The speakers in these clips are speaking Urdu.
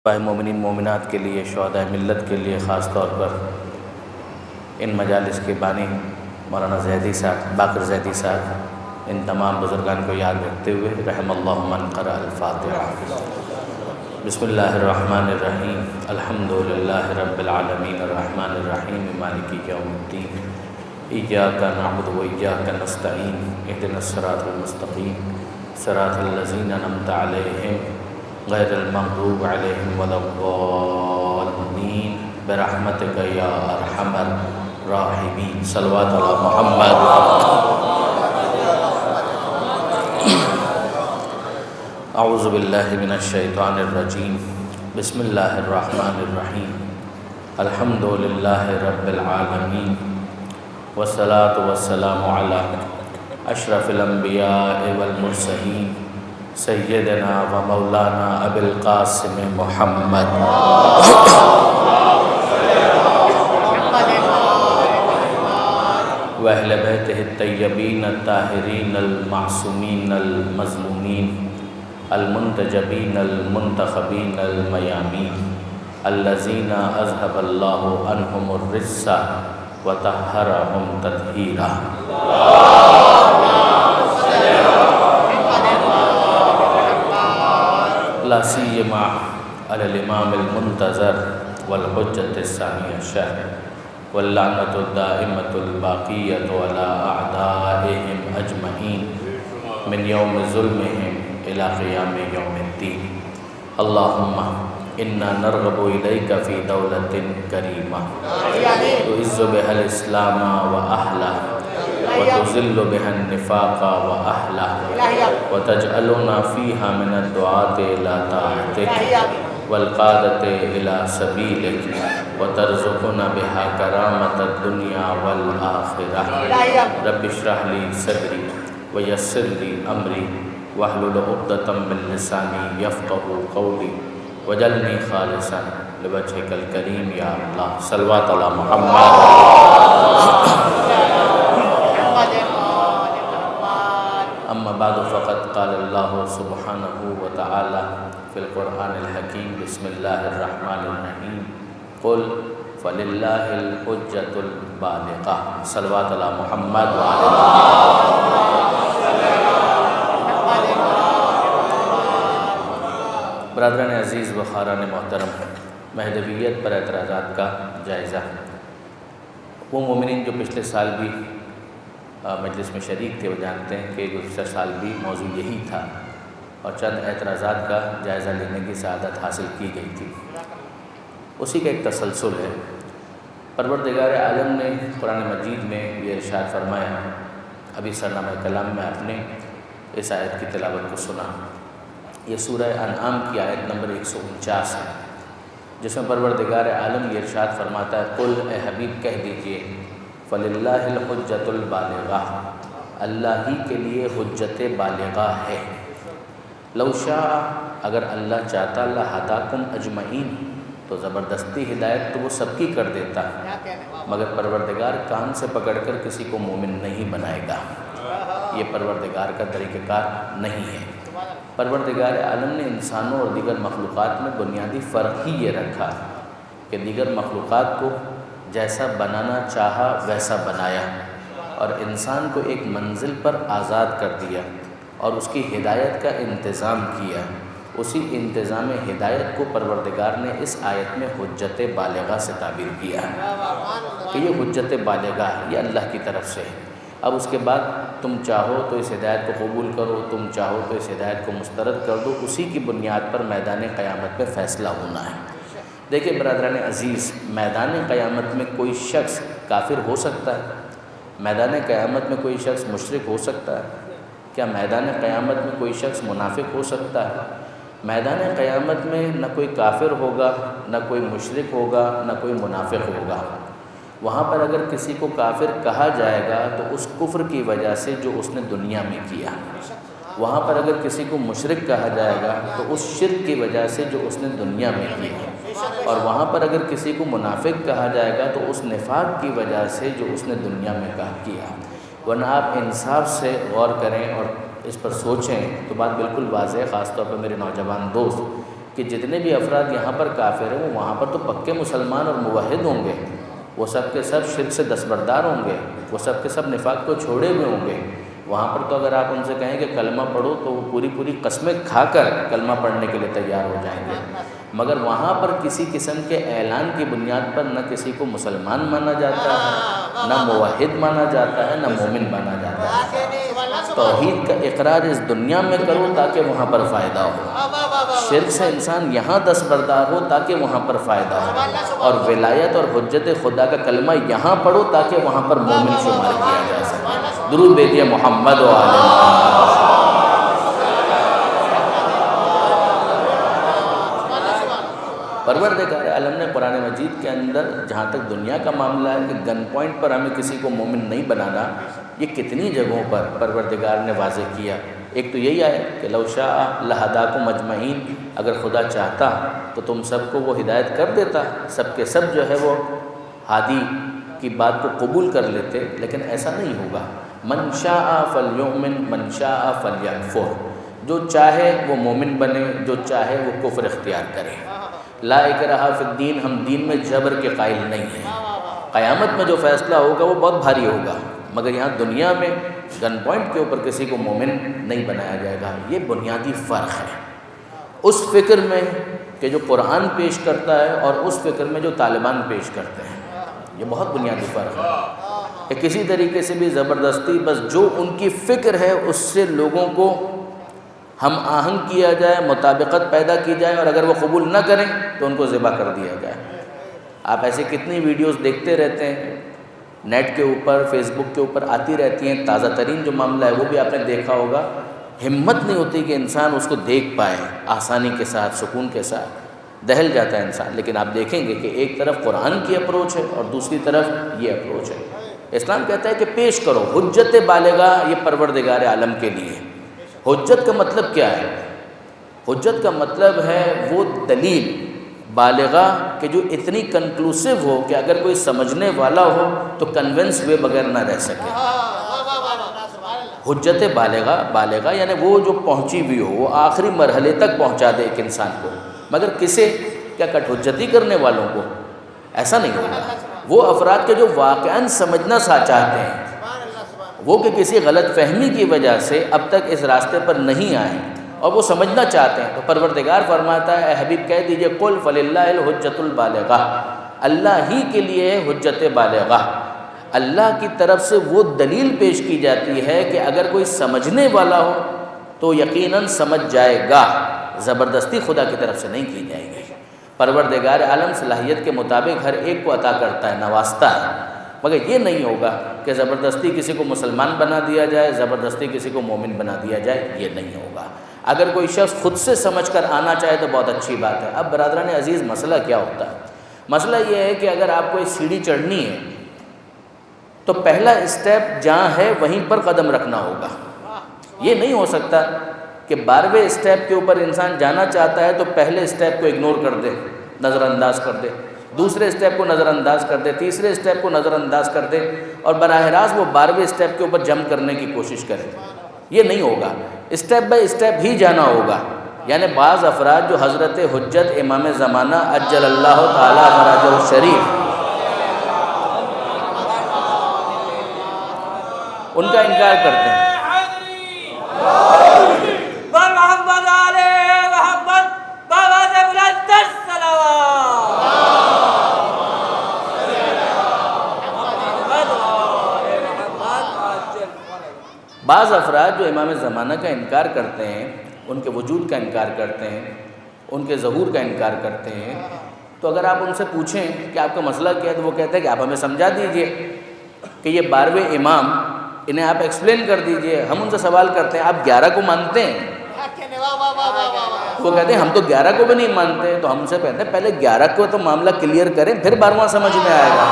مومنین مومنات کے لیے، شہداء ملت کے لیے، خاص طور پر ان مجالس کے بانی مولانا زیدی صاحب، باقر زیدی صاحب، ان تمام بزرگان کو یاد رکھتے ہوئے رحم اللہ من قرأ الفاتحہ۔ بسم اللہ الرحمن الرحیم، الحمدللہ رب العالمین الرحمن الرحیم مالک یوم الدین، ایاک نعبد و ایاک نستعین، اہدنا الصراط المستقیم صراط الذین انعمت علیہم غیر المغضوب علیہم ولا الضالین برحمتک یا ارحم الراحمین۔ صلوات علی محمد۔ اعوذ باللہ من الشیطان الرجیم، بسم اللہ الرحمن الرحیم، الحمدللہ رب العالمین، والصلاة والسلام علی اشرف الانبیاء والمرسلین، سیدنا و مولانا ابی القاسم محمد و اہل بیتہ الطیبین الطاہرین المعصومین المظلومین المنتجبین المنتخبین المیامین الذین اذهب اللہ عنہم الرجس وطہرہم تطہیرا۔ لا سیما علی الامام المنتظر والحجۃ الثانی عشر واللعنۃ الدائمۃ الباقیۃ علی اعدائہم اجمعین من یوم ظلمہم الی قیام یوم الدین۔ اللہم انا نرغب الیک فی دولۃ کریمہ تعز بها الاسلام واہلہ وتذل بها النفاق وأهله وتجعلنا فيها من الدعاة إلى طاعتك والقادة إلى سبيلك وترزقنا بها كرامة الدنيا والآخرة۔ رب اشرح لي صدري ويسر لي أمري واحلل عقدة من لساني يفقهوا قولي واجعلني خالصا لوجهك الكريم يا الله۔ صلوات على محمد۔ اما بعد فقد قال اللہ سبحانہ وتعالی فی القرآن الحکیم، بسم اللہ الرحمن الرحیم، قل فللہ الحجۃ البالغہ۔ صلوات علی محمد وعلی برادران عزیز و خاران محترم، مہدویت پر اعتراضات کا جائزہ۔ وہ مومنین جو پچھلے سال بھی مجلس میں شریک تھے وہ جانتے ہیں کہ گزشتہ سال بھی موضوع یہی تھا اور چند اعتراضات کا جائزہ لینے کی سعادت حاصل کی گئی تھی۔ اسی کا ایک تسلسل ہے۔ پروردگار عالم نے قرآن مجید میں یہ ارشاد فرمایا، ابھی سرنامہ کلام میں آپ نے اس آیت کی تلاوت کو سنا۔ یہ سورہ انعام کی آیت نمبر 149 ہے، جس میں پروردگار عالم یہ ارشاد فرماتا ہے، قل اے حبیب کہہ دیجئے، فللہ الحجۃ البالغہ، اللہ ہی کے لیے حجت بالغہ ہے۔ لو شاء، اگر اللہ چاہتا، لہداکم اجمعین، تو زبردستی ہدایت تو وہ سب کی کر دیتا، مگر پروردگار کان سے پکڑ کر کسی کو مومن نہیں بنائے گا۔ یہ پروردگار کا طریقہ کار نہیں ہے۔ پروردگار عالم نے انسانوں اور دیگر مخلوقات میں بنیادی فرق ہی یہ رکھا کہ دیگر مخلوقات کو جیسا بنانا چاہا ویسا بنایا اور انسان کو ایک منزل پر آزاد کر دیا اور اس کی ہدایت کا انتظام کیا۔ اسی انتظام ہدایت کو پروردگار نے اس آیت میں حجت بالغہ سے تعبیر کیا ہے کہ یہ حجت بالغہ ہے، یہ اللہ کی طرف سے ہے۔ اب اس کے بعد تم چاہو تو اس ہدایت کو قبول کرو، تم چاہو تو اس ہدایت کو مسترد کر دو، اسی کی بنیاد پر میدان قیامت میں فیصلہ ہونا ہے۔ دیکھیں برادران عزیز، میدان قیامت میں کوئی شخص کافر ہو سکتا ہے؟ میدان قیامت میں کوئی شخص مشرک ہو سکتا ہے؟ کیا میدان قیامت میں کوئی شخص منافق ہو سکتا ہے؟ میدان قیامت میں نہ کوئی کافر ہوگا، نہ کوئی مشرک ہوگا، نہ کوئی منافق ہوگا۔ وہاں پر اگر کسی کو کافر کہا جائے گا تو اس کفر کی وجہ سے جو اس نے دنیا میں کیا، وہاں پر اگر کسی کو مشرک کہا جائے گا تو اس شرک کی وجہ سے جو اس نے دنیا میں کیا، اور وہاں پر اگر کسی کو منافق کہا جائے گا تو اس نفاق کی وجہ سے جو اس نے دنیا میں کیا۔ ورنہ آپ انصاف سے غور کریں اور اس پر سوچیں تو بات بالکل واضح ہے، خاص طور پر میرے نوجوان دوست، کہ جتنے بھی افراد یہاں پر کافر ہیں وہ وہاں پر تو پکے مسلمان اور موحد ہوں گے، وہ سب کے سب شرک سے دستبردار ہوں گے، وہ سب کے سب نفاق کو چھوڑے ہوئے ہوں گے۔ وہاں پر تو اگر آپ ان سے کہیں کہ کلمہ پڑھو تو وہ پوری پوری قسمیں کھا کر کلمہ پڑھنے کے لیے تیار ہو جائیں گے، مگر وہاں پر کسی قسم کے اعلان کی بنیاد پر نہ کسی کو مسلمان مانا جاتا ہے، نہ موحد مانا جاتا ہے، نہ مومن مانا جاتا ہے۔ توحید کا اقرار اس دنیا میں کرو تاکہ وہاں پر فائدہ ہو، شرک سے انسان یہاں دستبردار ہو تاکہ وہاں پر فائدہ ہو، اور ولایت اور حجت خدا کا کلمہ یہاں پڑھو تاکہ وہاں پر مومن شمار کیا جا سکے۔ درود بھیجیے محمد و آل محمد۔ پروردگار عالم نے قرآن مجید کے اندر جہاں تک دنیا کا معاملہ ہے کہ گن پوائنٹ پر ہمیں کسی کو مومن نہیں بنانا، یہ کتنی جگہوں پر پروردگار نے واضح کیا۔ ایک تو یہی ہے کہ لو شاء لہداکم اجمعین، اگر خدا چاہتا تو تم سب کو وہ ہدایت کر دیتا، سب کے سب جو ہے وہ ہادی کی بات کو قبول کر لیتے، لیکن ایسا نہیں ہوگا۔ من شاء فلیؤمن من شاء فلیکفر، جو چاہے وہ مومن بنے، جو چاہے وہ کفر اختیار کرے۔ لا اکراہ فی الدین، ہم دین میں جبر کے قائل نہیں ہیں۔ قیامت میں جو فیصلہ ہوگا وہ بہت بھاری ہوگا، مگر یہاں دنیا میں گن پوائنٹ کے اوپر کسی کو مومن نہیں بنایا جائے گا۔ یہ بنیادی فرق ہے اس فکر میں کہ جو قرآن پیش کرتا ہے اور اس فکر میں جو طالبان پیش کرتے ہیں، یہ بہت بنیادی فرق ہے کہ کسی طریقے سے بھی زبردستی بس جو ان کی فکر ہے اس سے لوگوں کو ہم آہنگ کیا جائے، مطابقت پیدا کی جائے، اور اگر وہ قبول نہ کریں تو ان کو ذبح کر دیا جائے۔ آپ ایسے کتنی ویڈیوز دیکھتے رہتے ہیں، نیٹ کے اوپر، فیس بک کے اوپر آتی رہتی ہیں، تازہ ترین جو معاملہ ہے وہ بھی آپ نے دیکھا ہوگا۔ ہمت نہیں ہوتی کہ انسان اس کو دیکھ پائے آسانی کے ساتھ، سکون کے ساتھ، دہل جاتا ہے انسان۔ لیکن آپ دیکھیں گے کہ ایک طرف قرآن کی اپروچ ہے اور دوسری طرف یہ اپروچ ہے۔ اسلام کہتا ہے کہ پیش کرو حجت بالغہ، یہ پروردگار عالم کے لیے۔ حجت کا مطلب کیا ہے؟ حجت کا مطلب ہے وہ دلیل بالغہ کہ جو اتنی کنکلوسیو ہو کہ اگر کوئی سمجھنے والا ہو تو کنونس ہوئے بغیر نہ رہ سکے۔ حجت بالغہ یعنی وہ جو پہنچی ہوئی ہو، وہ آخری مرحلے تک پہنچا دے ایک انسان کو، مگر کسے؟ کیا کٹ حجتی کرنے والوں کو؟ ایسا نہیں ہوگا۔ وہ افراد کے جو واقعاً سمجھنا چاہتے ہیں، وہ کہ کسی غلط فہمی کی وجہ سے اب تک اس راستے پر نہیں آئے اور وہ سمجھنا چاہتے ہیں، تو پروردگار فرماتا ہے اے حبیب کہہ دیجئے قل فللہ الحجۃ البالغہ، اللہ ہی کے لیے حجت بالغہ۔ اللہ کی طرف سے وہ دلیل پیش کی جاتی ہے کہ اگر کوئی سمجھنے والا ہو تو یقیناً سمجھ جائے گا، زبردستی خدا کی طرف سے نہیں کی جائے گی۔ پروردگار عالم صلاحیت کے مطابق ہر ایک کو عطا کرتا ہے، نوازتا ہے، مگر یہ نہیں ہوگا کہ زبردستی کسی کو مسلمان بنا دیا جائے، زبردستی کسی کو مومن بنا دیا جائے، یہ نہیں ہوگا۔ اگر کوئی شخص خود سے سمجھ کر آنا چاہے تو بہت اچھی بات ہے۔ اب برادران عزیز، مسئلہ کیا ہوتا ہے؟ مسئلہ یہ ہے کہ اگر آپ کو ایک سیڑھی چڑھنی ہے تو پہلا اسٹیپ جہاں ہے وہیں پر قدم رکھنا ہوگا۔ یہ نہیں ہو سکتا کہ 12ویں اسٹیپ کے اوپر انسان جانا چاہتا ہے تو پہلے اسٹیپ کو اگنور کر دے، نظر انداز کر دے، دوسرے اسٹیپ کو نظر انداز کر دے، تیسرے اسٹیپ کو نظر انداز کر دے، اور براہ راست وہ 12ویں اسٹیپ کے اوپر جمپ کرنے کی کوشش کرے۔ یہ نہیں ہوگا، اسٹیپ بائی اسٹیپ ہی جانا ہوگا۔ یعنی بعض افراد جو حضرت حجت امام زمانہ عجل اللہ تعالی فرجہ الشریف ان کا انکار کرتے ہیں۔ بعض افراد جو امام زمانہ کا انکار کرتے ہیں، ان کے وجود کا انکار کرتے ہیں، ان کے ظہور کا انکار کرتے ہیں، تو اگر آپ ان سے پوچھیں کہ آپ کا مسئلہ کیا ہے تو وہ کہتے ہیں کہ آپ ہمیں سمجھا دیجئے کہ یہ 12ویں امام، انہیں آپ ایکسپلین کر دیجئے۔ ہم ان سے سوال کرتے ہیں آپ 11 کو مانتے ہیں؟ وہ کہتے ہیں ہم تو 11 کو بھی نہیں مانتے۔ تو ہم سے کہتے ہیں پہلے 11 کو تو معاملہ کلیئر کریں، پھر 12واں سمجھ میں آئے گا۔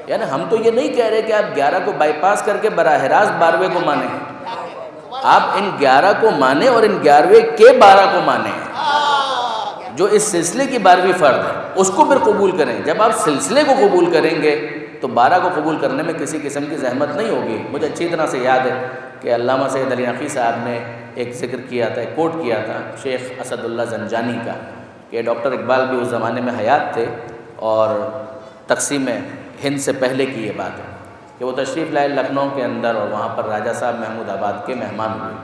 یعنی ہم تو یہ نہیں کہہ رہے کہ آپ 11 کو بائی پاس کر کے براہ راست 12ویں کو مانیں۔ آپ ان 11 کو مانیں اور ان 11ویں کے 12 کو مانیں، جو اس سلسلے کی 12ویں فرد ہے اس کو پھر قبول کریں۔ جب آپ سلسلے کو قبول کریں گے تو 12 کو قبول کرنے میں کسی قسم کی زحمت نہیں ہوگی۔ مجھے اچھی طرح سے یاد ہے کہ علامہ سید علی نقوی صاحب نے ایک ذکر کیا تھا، ایک کوٹ کیا تھا شیخ اسد اللہ زنجانی کا، کہ ڈاکٹر اقبال بھی اس زمانے میں حیات تھے اور تقسیم ہند سے پہلے کی یہ بات ہے کہ وہ تشریف لائے لکھنؤ کے اندر اور وہاں پر راجہ صاحب محمود آباد کے مہمان ہوئے،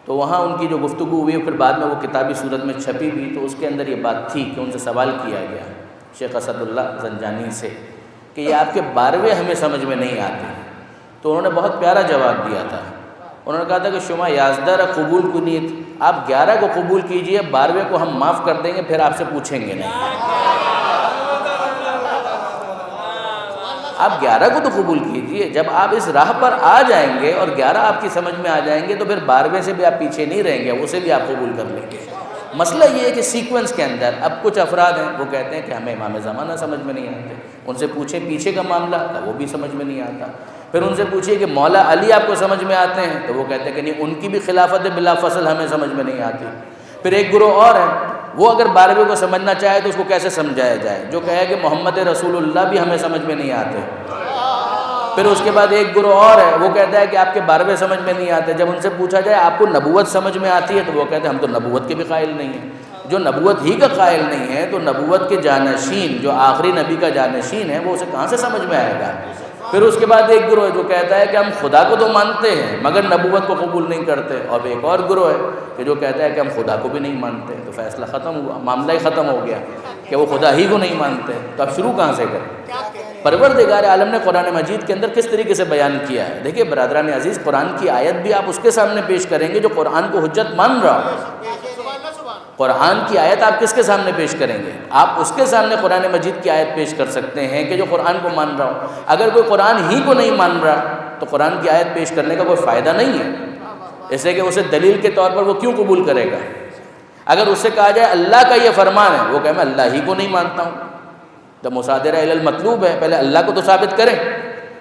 تو وہاں ان کی جو گفتگو ہوئی پھر بعد میں وہ کتابی صورت میں چھپی بھی، تو اس کے اندر یہ بات تھی کہ ان سے سوال کیا گیا شیخ اسد اللہ زنجانی سے کہ یہ آپ کے 12ویں ہمیں سمجھ میں نہیں آتے، تو انہوں نے بہت پیارا جواب دیا تھا۔ انہوں نے کہا تھا کہ شما یازدہ قبول کنیت، آپ 11 کو قبول کیجئے، 12ویں کو ہم معاف کر دیں گے، پھر آپ سے پوچھیں گے نہیں۔ آپ 11 کو تو قبول کیجئے، جب آپ اس راہ پر آ جائیں گے اور 11 آپ کی سمجھ میں آ جائیں گے تو پھر 12ویں سے بھی آپ پیچھے نہیں رہیں گے، اسے بھی آپ قبول کر لیں گے۔ مسئلہ یہ ہے کہ سیکوینس کے اندر اب کچھ افراد ہیں وہ کہتے ہیں کہ ہمیں امام زمانہ سمجھ میں نہیں آتے، ان سے پوچھیں پیچھے کا معاملہ تو وہ بھی سمجھ میں نہیں آتا، پھر ان سے پوچھیے کہ مولا علی آپ کو سمجھ میں آتے ہیں تو وہ کہتے ہیں کہ نہیں، ان کی بھی خلافت بلا فصل ہمیں سمجھ میں نہیں آتی۔ پھر ایک گروہ اور ہے، وہ اگر 12ویں کو سمجھنا چاہے تو اس کو کیسے سمجھایا جائے، جو کہے کہ محمد رسول اللہ بھی ہمیں سمجھ میں نہیں آتے۔ پھر اس کے بعد ایک گروہ اور ہے، وہ کہتا ہے کہ آپ کے 12ویں سمجھ میں نہیں آتے، جب ان سے پوچھا جائے آپ کو نبوت سمجھ میں آتی ہے تو وہ کہتے ہیں ہم تو نبوت کے بھی قائل نہیں ہیں۔ جو نبوت ہی کا قائل نہیں ہے تو نبوت کے جانشین، جو آخری نبی کا جانشین ہے، وہ اسے کہاں سے سمجھ میں آئے گا؟ پھر اس کے بعد ایک گروہ جو کہتا ہے کہ ہم خدا کو تو مانتے ہیں مگر نبوت کو قبول نہیں کرتے، اور ایک اور گروہ ہے کہ جو کہتا ہے کہ ہم خدا کو بھی نہیں مانتے۔ تو فیصلہ ختم ہوا، معاملہ ہی ختم ہو گیا کہ وہ خدا ہی کو نہیں مانتے، تو اب شروع کہاں سے کریں؟ پروردگار عالم نے قرآن مجید کے اندر کس طریقے سے بیان کیا ہے؟ دیکھیے برادران عزیز، قرآن کی آیت بھی آپ اس کے سامنے پیش کریں گے جو قرآن کو حجت مان رہا ہو۔ قرآن کی آیت آپ کس کے سامنے پیش کریں گے؟ آپ اس کے سامنے قرآن مجید کی آیت پیش کر سکتے ہیں کہ جو قرآن کو مان رہا ہو۔ اگر کوئی قرآن ہی کو نہیں مان رہا تو قرآن کی آیت پیش کرنے کا کوئی فائدہ نہیں ہے، اس لیے کہ اسے دلیل کے طور پر وہ کیوں قبول کرے گا؟ اگر اس سے کہا جائے اللہ کا یہ فرمان ہے، وہ کہے میں اللہ ہی کو نہیں مانتا ہوں، تو مصادرہ الی المطلوب ہے، پہلے اللہ کو تو ثابت کریں،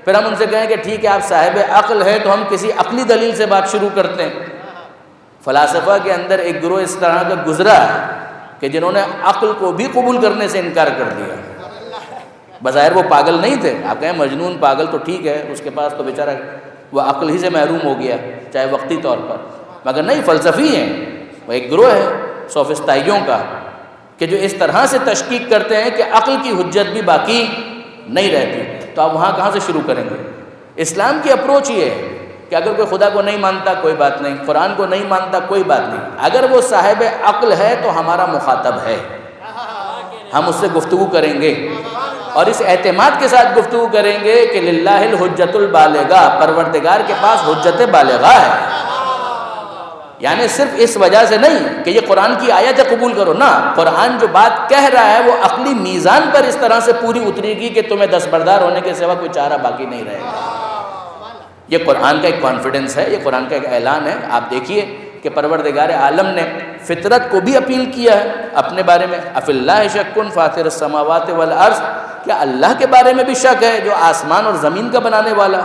پھر ہم ان سے کہیں کہ ٹھیک ہے آپ صاحب عقل ہے تو ہم کسی عقلی دلیل سے بات شروع کرتے ہیں۔ فلاسفہ کے اندر ایک گروہ اس طرح کا گزرا ہے کہ جنہوں نے عقل کو بھی قبول کرنے سے انکار کر دیا۔ بظاہر وہ پاگل نہیں تھے، آپ کہیں مجنون پاگل تو ٹھیک ہے، اس کے پاس تو بیچارہ وہ عقل ہی سے محروم ہو گیا چاہے وقتی طور پر، مگر نہیں، فلسفی ہیں، وہ ایک گروہ ہے سوفسطائیوں کا کہ جو اس طرح سے تشکیک کرتے ہیں کہ عقل کی حجت بھی باقی نہیں رہتی۔ تو آپ وہاں کہاں سے شروع کریں گے؟ اسلام کی اپروچ یہ ہے کہ اگر کوئی خدا کو نہیں مانتا کوئی بات نہیں، قرآن کو نہیں مانتا کوئی بات نہیں، اگر وہ صاحب عقل ہے تو ہمارا مخاطب ہے، ہم اس سے گفتگو کریں گے اور اس اعتماد کے ساتھ گفتگو کریں گے کہ للہ الحجت البالغہ، پروردگار کے پاس حجت بالغہ ہے۔ یعنی صرف اس وجہ سے نہیں کہ یہ قرآن کی آیت قبول کرو، نہ، قرآن جو بات کہہ رہا ہے وہ عقلی میزان پر اس طرح سے پوری اترے گی کہ تمہیں دستبردار ہونے کے سوا کوئی چارہ باقی نہیں رہے گا۔ یہ قرآن کا ایک کانفیڈنس ہے، یہ قرآن کا ایک اعلان ہے۔ آپ دیکھیے کہ پروردگار عالم نے فطرت کو بھی اپیل کیا ہے اپنے بارے میں، اف اللہ شک فاطر السماوات والارض، کیا اللہ کے بارے میں بھی شک ہے جو آسمان اور زمین کا بنانے والا؟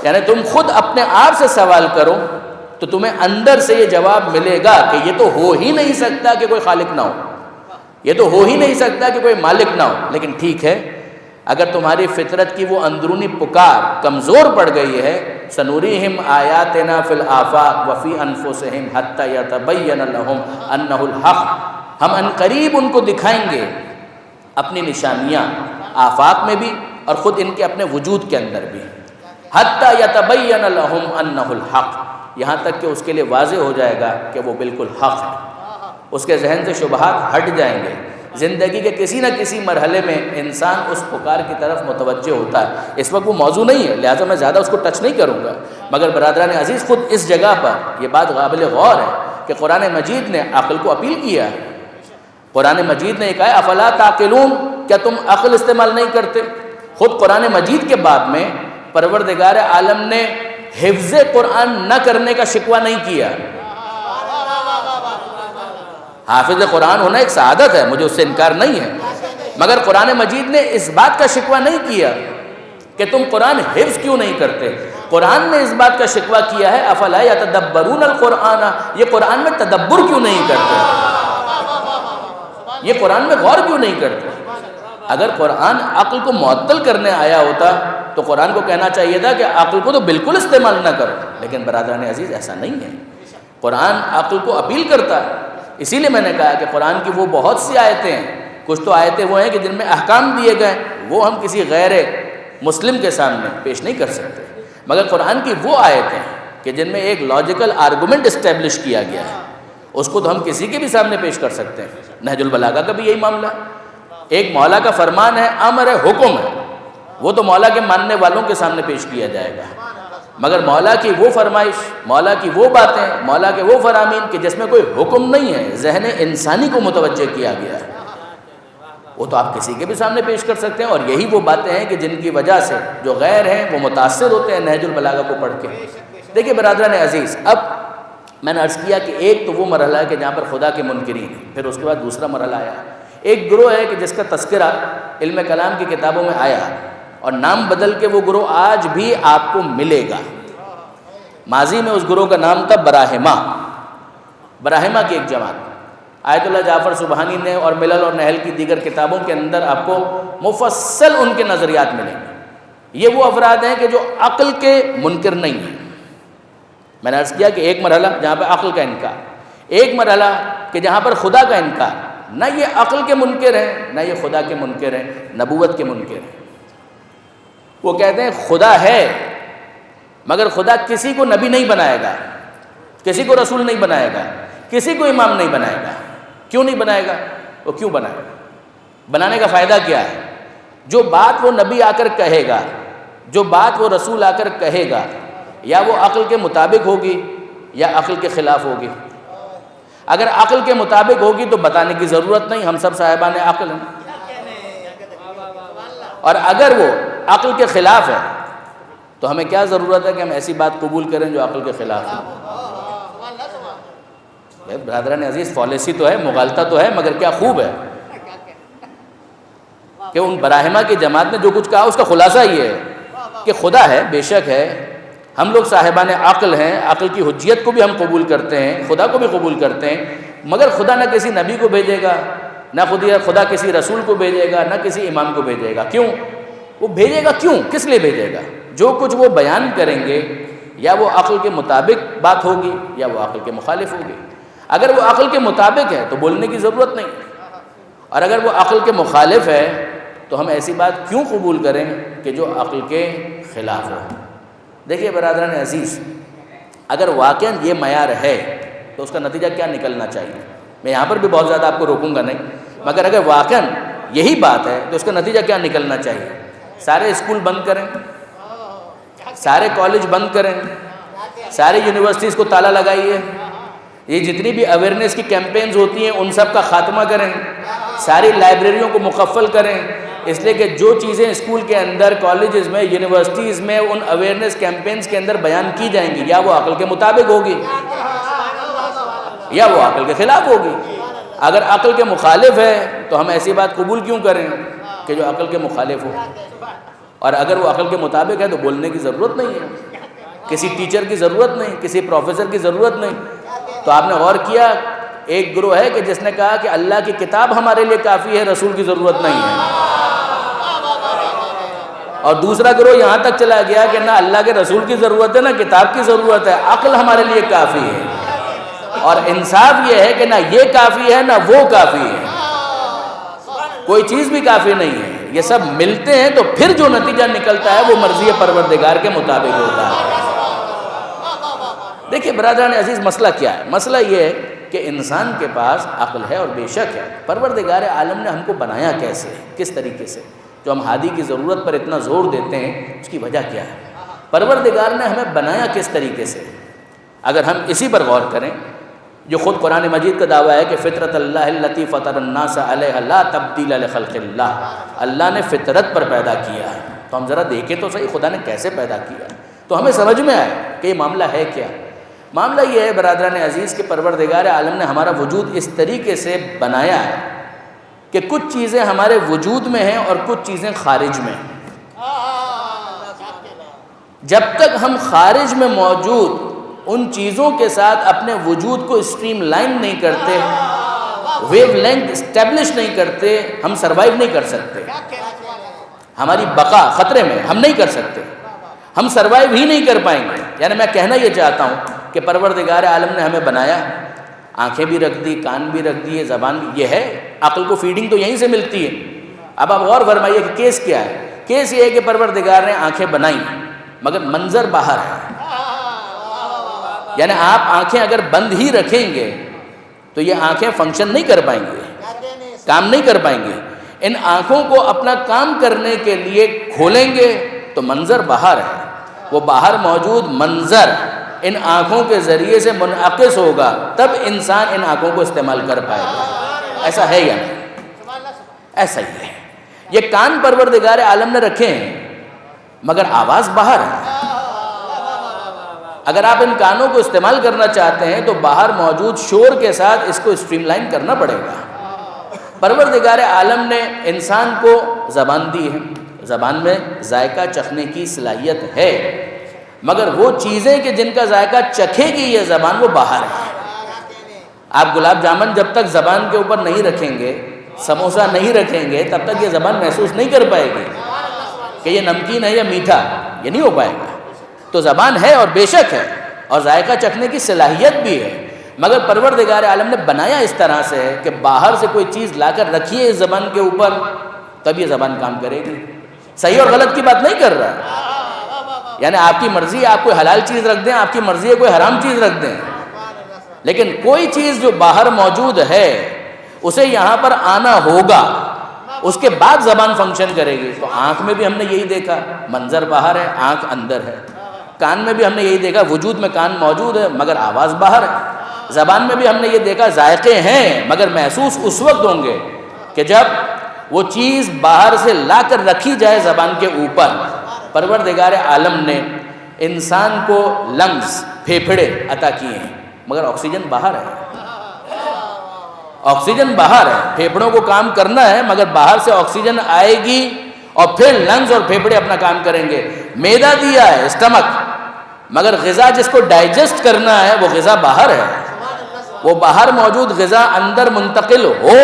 یعنی تم خود اپنے آپ سے سوال کرو تو تمہیں اندر سے یہ جواب ملے گا کہ یہ تو ہو ہی نہیں سکتا کہ کوئی خالق نہ ہو، یہ تو ہو ہی نہیں سکتا کہ کوئی مالک نہ ہو۔ لیکن ٹھیک ہے، اگر تمہاری فطرت کی وہ اندرونی پکار کمزور پڑ گئی ہے، سنوریہم آیاتنا فی الآفاق وفی انفسہم حتی یتبین لہم انہ الحق، ہم عنقریب ان کو دکھائیں گے اپنی نشانیاں آفاق میں بھی اور خود ان کے اپنے وجود کے اندر بھی، حتی یتبین لہم انہ الحق، یہاں تک کہ اس کے لیے واضح ہو جائے گا کہ وہ بالکل حق ہے، اس کے ذہن سے شبہات ہٹ جائیں گے۔ زندگی کے کسی نہ کسی مرحلے میں انسان اس پکار کی طرف متوجہ ہوتا ہے، اس وقت وہ موضوع نہیں ہے لہٰذا میں زیادہ اس کو ٹچ نہیں کروں گا، مگر برادران عزیز خود اس جگہ پر یہ بات قابل غور ہے کہ قرآن مجید نے عقل کو اپیل کیا ہے۔ قرآن مجید نے یہ کہا افلا تعقلون، کیا تم عقل استعمال نہیں کرتے؟ خود قرآن مجید کے باب میں پروردگار عالم نے حفظ قرآن نہ کرنے کا شکوہ نہیں کیا۔ حافظ قرآن ہونا ایک سعادت ہے، مجھے اس سے انکار نہیں ہے، مگر قرآن مجید نے اس بات کا شکوہ نہیں کیا کہ تم قرآن حفظ کیوں نہیں کرتے۔ قرآن نے اس بات کا شکوہ کیا ہے افلا یتدبرون القرآن، یہ قرآن میں تدبر کیوں نہیں کرتے، یہ قرآن میں غور کیوں نہیں کرتے؟ اگر قرآن عقل کو معطل کرنے آیا ہوتا تو قرآن کو کہنا چاہیے تھا کہ عقل کو تو بالکل استعمال نہ کرو، لیکن برادران عزیز ایسا نہیں ہے، قرآن عقل کو اپیل کرتا ہے۔ اسی لیے میں نے کہا کہ قرآن کی وہ بہت سی آیتیں ہیں، کچھ تو آیتیں وہ ہیں کہ جن میں احکام دیے گئے وہ ہم کسی غیر مسلم کے سامنے پیش نہیں کر سکتے، مگر قرآن کی وہ آیتیں کہ جن میں ایک لاجیکل آرگومنٹ اسٹیبلش کیا گیا ہے اس کو تو ہم کسی کے بھی سامنے پیش کر سکتے ہیں۔ نہج البلاغہ کا بھی یہی معاملہ ہے، ایک مولا کا فرمان ہے، امر ہے، حکم ہے، وہ تو مولا کے ماننے والوں کے سامنے پیش کیا جائے گا، مگر مولا کی وہ فرمائش، مولا کی وہ باتیں، مولا کے وہ فرامین کہ جس میں کوئی حکم نہیں ہے، ذہن انسانی کو متوجہ کیا گیا ہے، وہ تو آپ کسی کے بھی سامنے پیش کر سکتے ہیں۔ اور یہی وہ باتیں ہیں کہ جن کی وجہ سے جو غیر ہیں وہ متاثر ہوتے ہیں نہج البلاغہ کو پڑھ کے۔ دیکھیے برادران عزیز، اب میں نے عرض کیا کہ ایک تو وہ مرحلہ ہے کہ جہاں پر خدا کے منکرین ہیں، پھر اس کے بعد دوسرا مرحلہ آیا، ایک گروہ ہے کہ جس کا تذکرہ علم کلام کی کتابوں میں آیا اور نام بدل کے وہ گروہ آج بھی آپ کو ملے گا۔ ماضی میں اس گروہ کا نام تھا براہما، براہما کی ایک جماعت۔ آیت اللہ جعفر سبحانی نے اور ملل اور نحل کی دیگر کتابوں کے اندر آپ کو مفصل ان کے نظریات ملیں گے۔ یہ وہ افراد ہیں کہ جو عقل کے منکر نہیں ہیں۔ میں نے عرض کیا کہ ایک مرحلہ جہاں پہ عقل کا انکار، ایک مرحلہ کہ جہاں پر خدا کا انکار، نہ یہ عقل کے منکر ہیں نہ یہ خدا کے منکر ہیں، نبوت کے منکر ہیں۔ وہ کہتے ہیں خدا ہے مگر خدا کسی کو نبی نہیں بنائے گا، کسی کو رسول نہیں بنائے گا، کسی کو امام نہیں بنائے گا۔ کیوں نہیں بنائے گا؟ وہ کیوں بنائے گا؟ بنانے کا فائدہ کیا ہے؟ جو بات وہ نبی آ کر کہے گا، جو بات وہ رسول آ کر کہے گا، یا وہ عقل کے مطابق ہوگی یا عقل کے خلاف ہوگی۔ اگر عقل کے مطابق ہوگی تو بتانے کی ضرورت نہیں، ہم سب صاحبان عقل ہیں، اور اگر وہ عقل کے خلاف ہے تو ہمیں کیا ضرورت ہے کہ ہم ایسی بات قبول کریں جو عقل کے خلاف ہے؟ برادران عزیز، فالیسی تو ہے، مغالطہ تو ہے، مگر کیا خوب ہے کہ ان براہما کی جماعت نے جو کچھ کہا اس کا خلاصہ یہ ہے کہ خدا ہے، بے شک ہے، ہم لوگ صاحبان عقل ہیں، عقل کی حجیت کو بھی ہم قبول کرتے ہیں، خدا کو بھی قبول کرتے ہیں، مگر خدا نہ کسی نبی کو بھیجے گا، نہ خدا کسی رسول کو بھیجے گا، نہ کسی امام کو بھیجے گا۔ کیوں وہ بھیجے گا؟ کیوں؟ کس لیے بھیجے گا؟ جو کچھ وہ بیان کریں گے یا وہ عقل کے مطابق بات ہوگی یا وہ عقل کے مخالف ہوگی۔ اگر وہ عقل کے مطابق ہے تو بولنے کی ضرورت نہیں، اور اگر وہ عقل کے مخالف ہے تو ہم ایسی بات کیوں قبول کریں کہ جو عقل کے خلاف ہو؟ دیکھیے برادران عزیز، اگر واقعاً یہ معیار ہے تو اس کا نتیجہ کیا نکلنا چاہیے؟ میں یہاں پر بھی بہت زیادہ آپ کو روکوں گا نہیں، مگر اگر واقعاً یہی بات ہے تو اس کا نتیجہ کیا نکلنا چاہیے؟ سارے اسکول بند کریں، سارے کالج بند کریں، ساری یونیورسٹیز کو تالا لگائیے، یہ جتنی بھی اویئرنیس کی کیمپینز ہوتی ہیں ان سب کا خاتمہ کریں، ساری لائبریریوں کو مقفل کریں، اس لیے کہ جو چیزیں اسکول کے اندر، کالجز میں، یونیورسٹیز میں ان اویئرنیس کیمپینز کے اندر بیان کی جائیں گی یا وہ عقل کے مطابق ہوگی یا وہ عقل کے خلاف ہوگی۔ اگر عقل کے مخالف ہے تو ہم ایسی بات قبول کیوں کریں کہ جو عقل کے مخالف ہو، اور اگر وہ عقل کے مطابق ہے تو بولنے کی ضرورت نہیں ہے، کسی ٹیچر کی ضرورت نہیں، کسی پروفیسر کی ضرورت نہیں۔ تو آپ نے غور کیا، ایک گروہ ہے کہ جس نے کہا کہ اللہ کی کتاب ہمارے لیے کافی ہے، رسول کی ضرورت نہیں ہے، اور دوسرا گروہ یہاں تک چلا گیا کہ نہ اللہ کے رسول کی ضرورت ہے نہ کتاب کی ضرورت ہے، عقل ہمارے لیے کافی ہے۔ اور انصاف یہ ہے کہ نہ یہ کافی ہے نہ وہ کافی ہے، کوئی چیز بھی کافی نہیں ہے، یہ سب ملتے ہیں تو پھر جو نتیجہ نکلتا ہے وہ مرضی پروردگار کے مطابق ہوتا ہے۔ دیکھیے برادران عزیز، مسئلہ کیا ہے؟ مسئلہ یہ ہے کہ انسان کے پاس عقل ہے اور بے شک ہے، پروردگار عالم نے ہم کو بنایا کیسے ہے، کس طریقے سے؟ جو ہم ہادی کی ضرورت پر اتنا زور دیتے ہیں اس کی وجہ کیا ہے؟ پروردگار نے ہمیں بنایا کس طریقے سے؟ اگر ہم اسی پر غور کریں، جو خود قرآن مجید کا دعویٰ ہے کہ فطرت اللہ التی فطر الناس علیہ لا تبدیل لخلق اللہ، اللہ نے فطرت پر پیدا کیا ہے، تو ہم ذرا دیکھیں تو صحیح خدا نے کیسے پیدا کیا، تو ہمیں سمجھ میں آئے کہ یہ معاملہ ہے کیا۔ معاملہ یہ ہے برادران عزیز کہ پروردگار عالم نے ہمارا وجود اس طریقے سے بنایا ہے کہ کچھ چیزیں ہمارے وجود میں ہیں اور کچھ چیزیں خارج میں ہیں۔ جب تک ہم خارج میں موجود ان چیزوں کے ساتھ اپنے وجود کو اسٹریم لائن نہیں کرتے، ویو لینتھ اسٹیبلش نہیں کرتے، ہم سروائیو نہیں کر سکتے. ہماری بقا خطرے میں، ہم نہیں کر سکتے، ہم سروائیو ہی نہیں کر پائیں گے. یعنی میں کہنا یہ چاہتا ہوں کہ پروردگار عالم نے ہمیں بنایا، آنکھیں بھی رکھ دی، کان بھی رکھ دیے، زبان بھی، یہ ہے عقل کو فیڈنگ تو یہیں سے ملتی ہے. اب آپ غور فرمائیے کہ کیس کیا ہے. کیس یہ ہے کہ پروردگار نے آنکھیں بنائی مگر منظر باہر ہے. یعنی آپ آنکھیں اگر بند ہی رکھیں گے تو یہ آنکھیں فنکشن نہیں کر پائیں گے، کام نہیں کر پائیں گے. ان آنکھوں کو اپنا کام کرنے کے لیے کھولیں گے تو منظر باہر ہے، وہ باہر موجود منظر ان آنکھوں کے ذریعے سے منعکس ہوگا، تب انسان ان آنکھوں کو استعمال کر پائے گا. ایسا ہے یا نہیں؟ ایسا ہی ہے. یہ کان پروردگار عالم نے رکھے ہیں مگر آواز باہر ہے. اگر آپ ان کانوں کو استعمال کرنا چاہتے ہیں تو باہر موجود شور کے ساتھ اس کو اسٹریم لائن کرنا پڑے گا. پروردگار عالم نے انسان کو زبان دی ہے، زبان میں ذائقہ چکھنے کی صلاحیت ہے، مگر وہ چیزیں کہ جن کا ذائقہ چکھے گی یہ زبان، وہ باہر ہے. آپ گلاب جامن جب تک زبان کے اوپر نہیں رکھیں گے، سموسہ نہیں رکھیں گے، تب تک یہ زبان محسوس نہیں کر پائے گی کہ یہ نمکین ہے یا میٹھا، یہ نہیں ہو پائے گا. تو زبان ہے اور بے شک ہے اور ذائقہ چکھنے کی صلاحیت بھی ہے، مگر پروردگار عالم نے بنایا اس طرح سے ہے کہ باہر سے کوئی چیز لا کر رکھیے اس زبان کے اوپر تب یہ زبان کام کرے گی. صحیح اور غلط کی بات نہیں کر رہا، یعنی آپ کی مرضی ہے آپ کوئی حلال چیز رکھ دیں، آپ کی مرضی ہے کوئی حرام چیز رکھ دیں، لیکن کوئی چیز جو باہر موجود ہے اسے یہاں پر آنا ہوگا، اس کے بعد زبان فنکشن کرے گی. تو آنکھ میں بھی ہم نے یہی دیکھا، منظر باہر ہے، آنکھ اندر ہے. کان میں بھی ہم نے یہی دیکھا، وجود میں کان موجود ہے مگر آواز باہر ہے. زبان میں بھی ہم نے یہ دیکھا، ذائقے ہیں مگر محسوس اس وقت ہوں گے کہ جب وہ چیز باہر سے لا کر رکھی جائے زبان کے اوپر. پروردگار عالم نے انسان کو لنگز، پھیپھڑے عطا کیے ہیں مگر آکسیجن باہر ہے. آکسیجن باہر ہے، پھیپھڑوں کو کام کرنا ہے مگر باہر سے آکسیجن آئے گی اور پھر لنگز اور پھیپھڑے اپنا کام کریں گے. معدہ دیا ہے، اسٹمک، مگر غذا جس کو ڈائجسٹ کرنا ہے وہ غذا باہر ہے. وہ باہر موجود غذا اندر منتقل ہو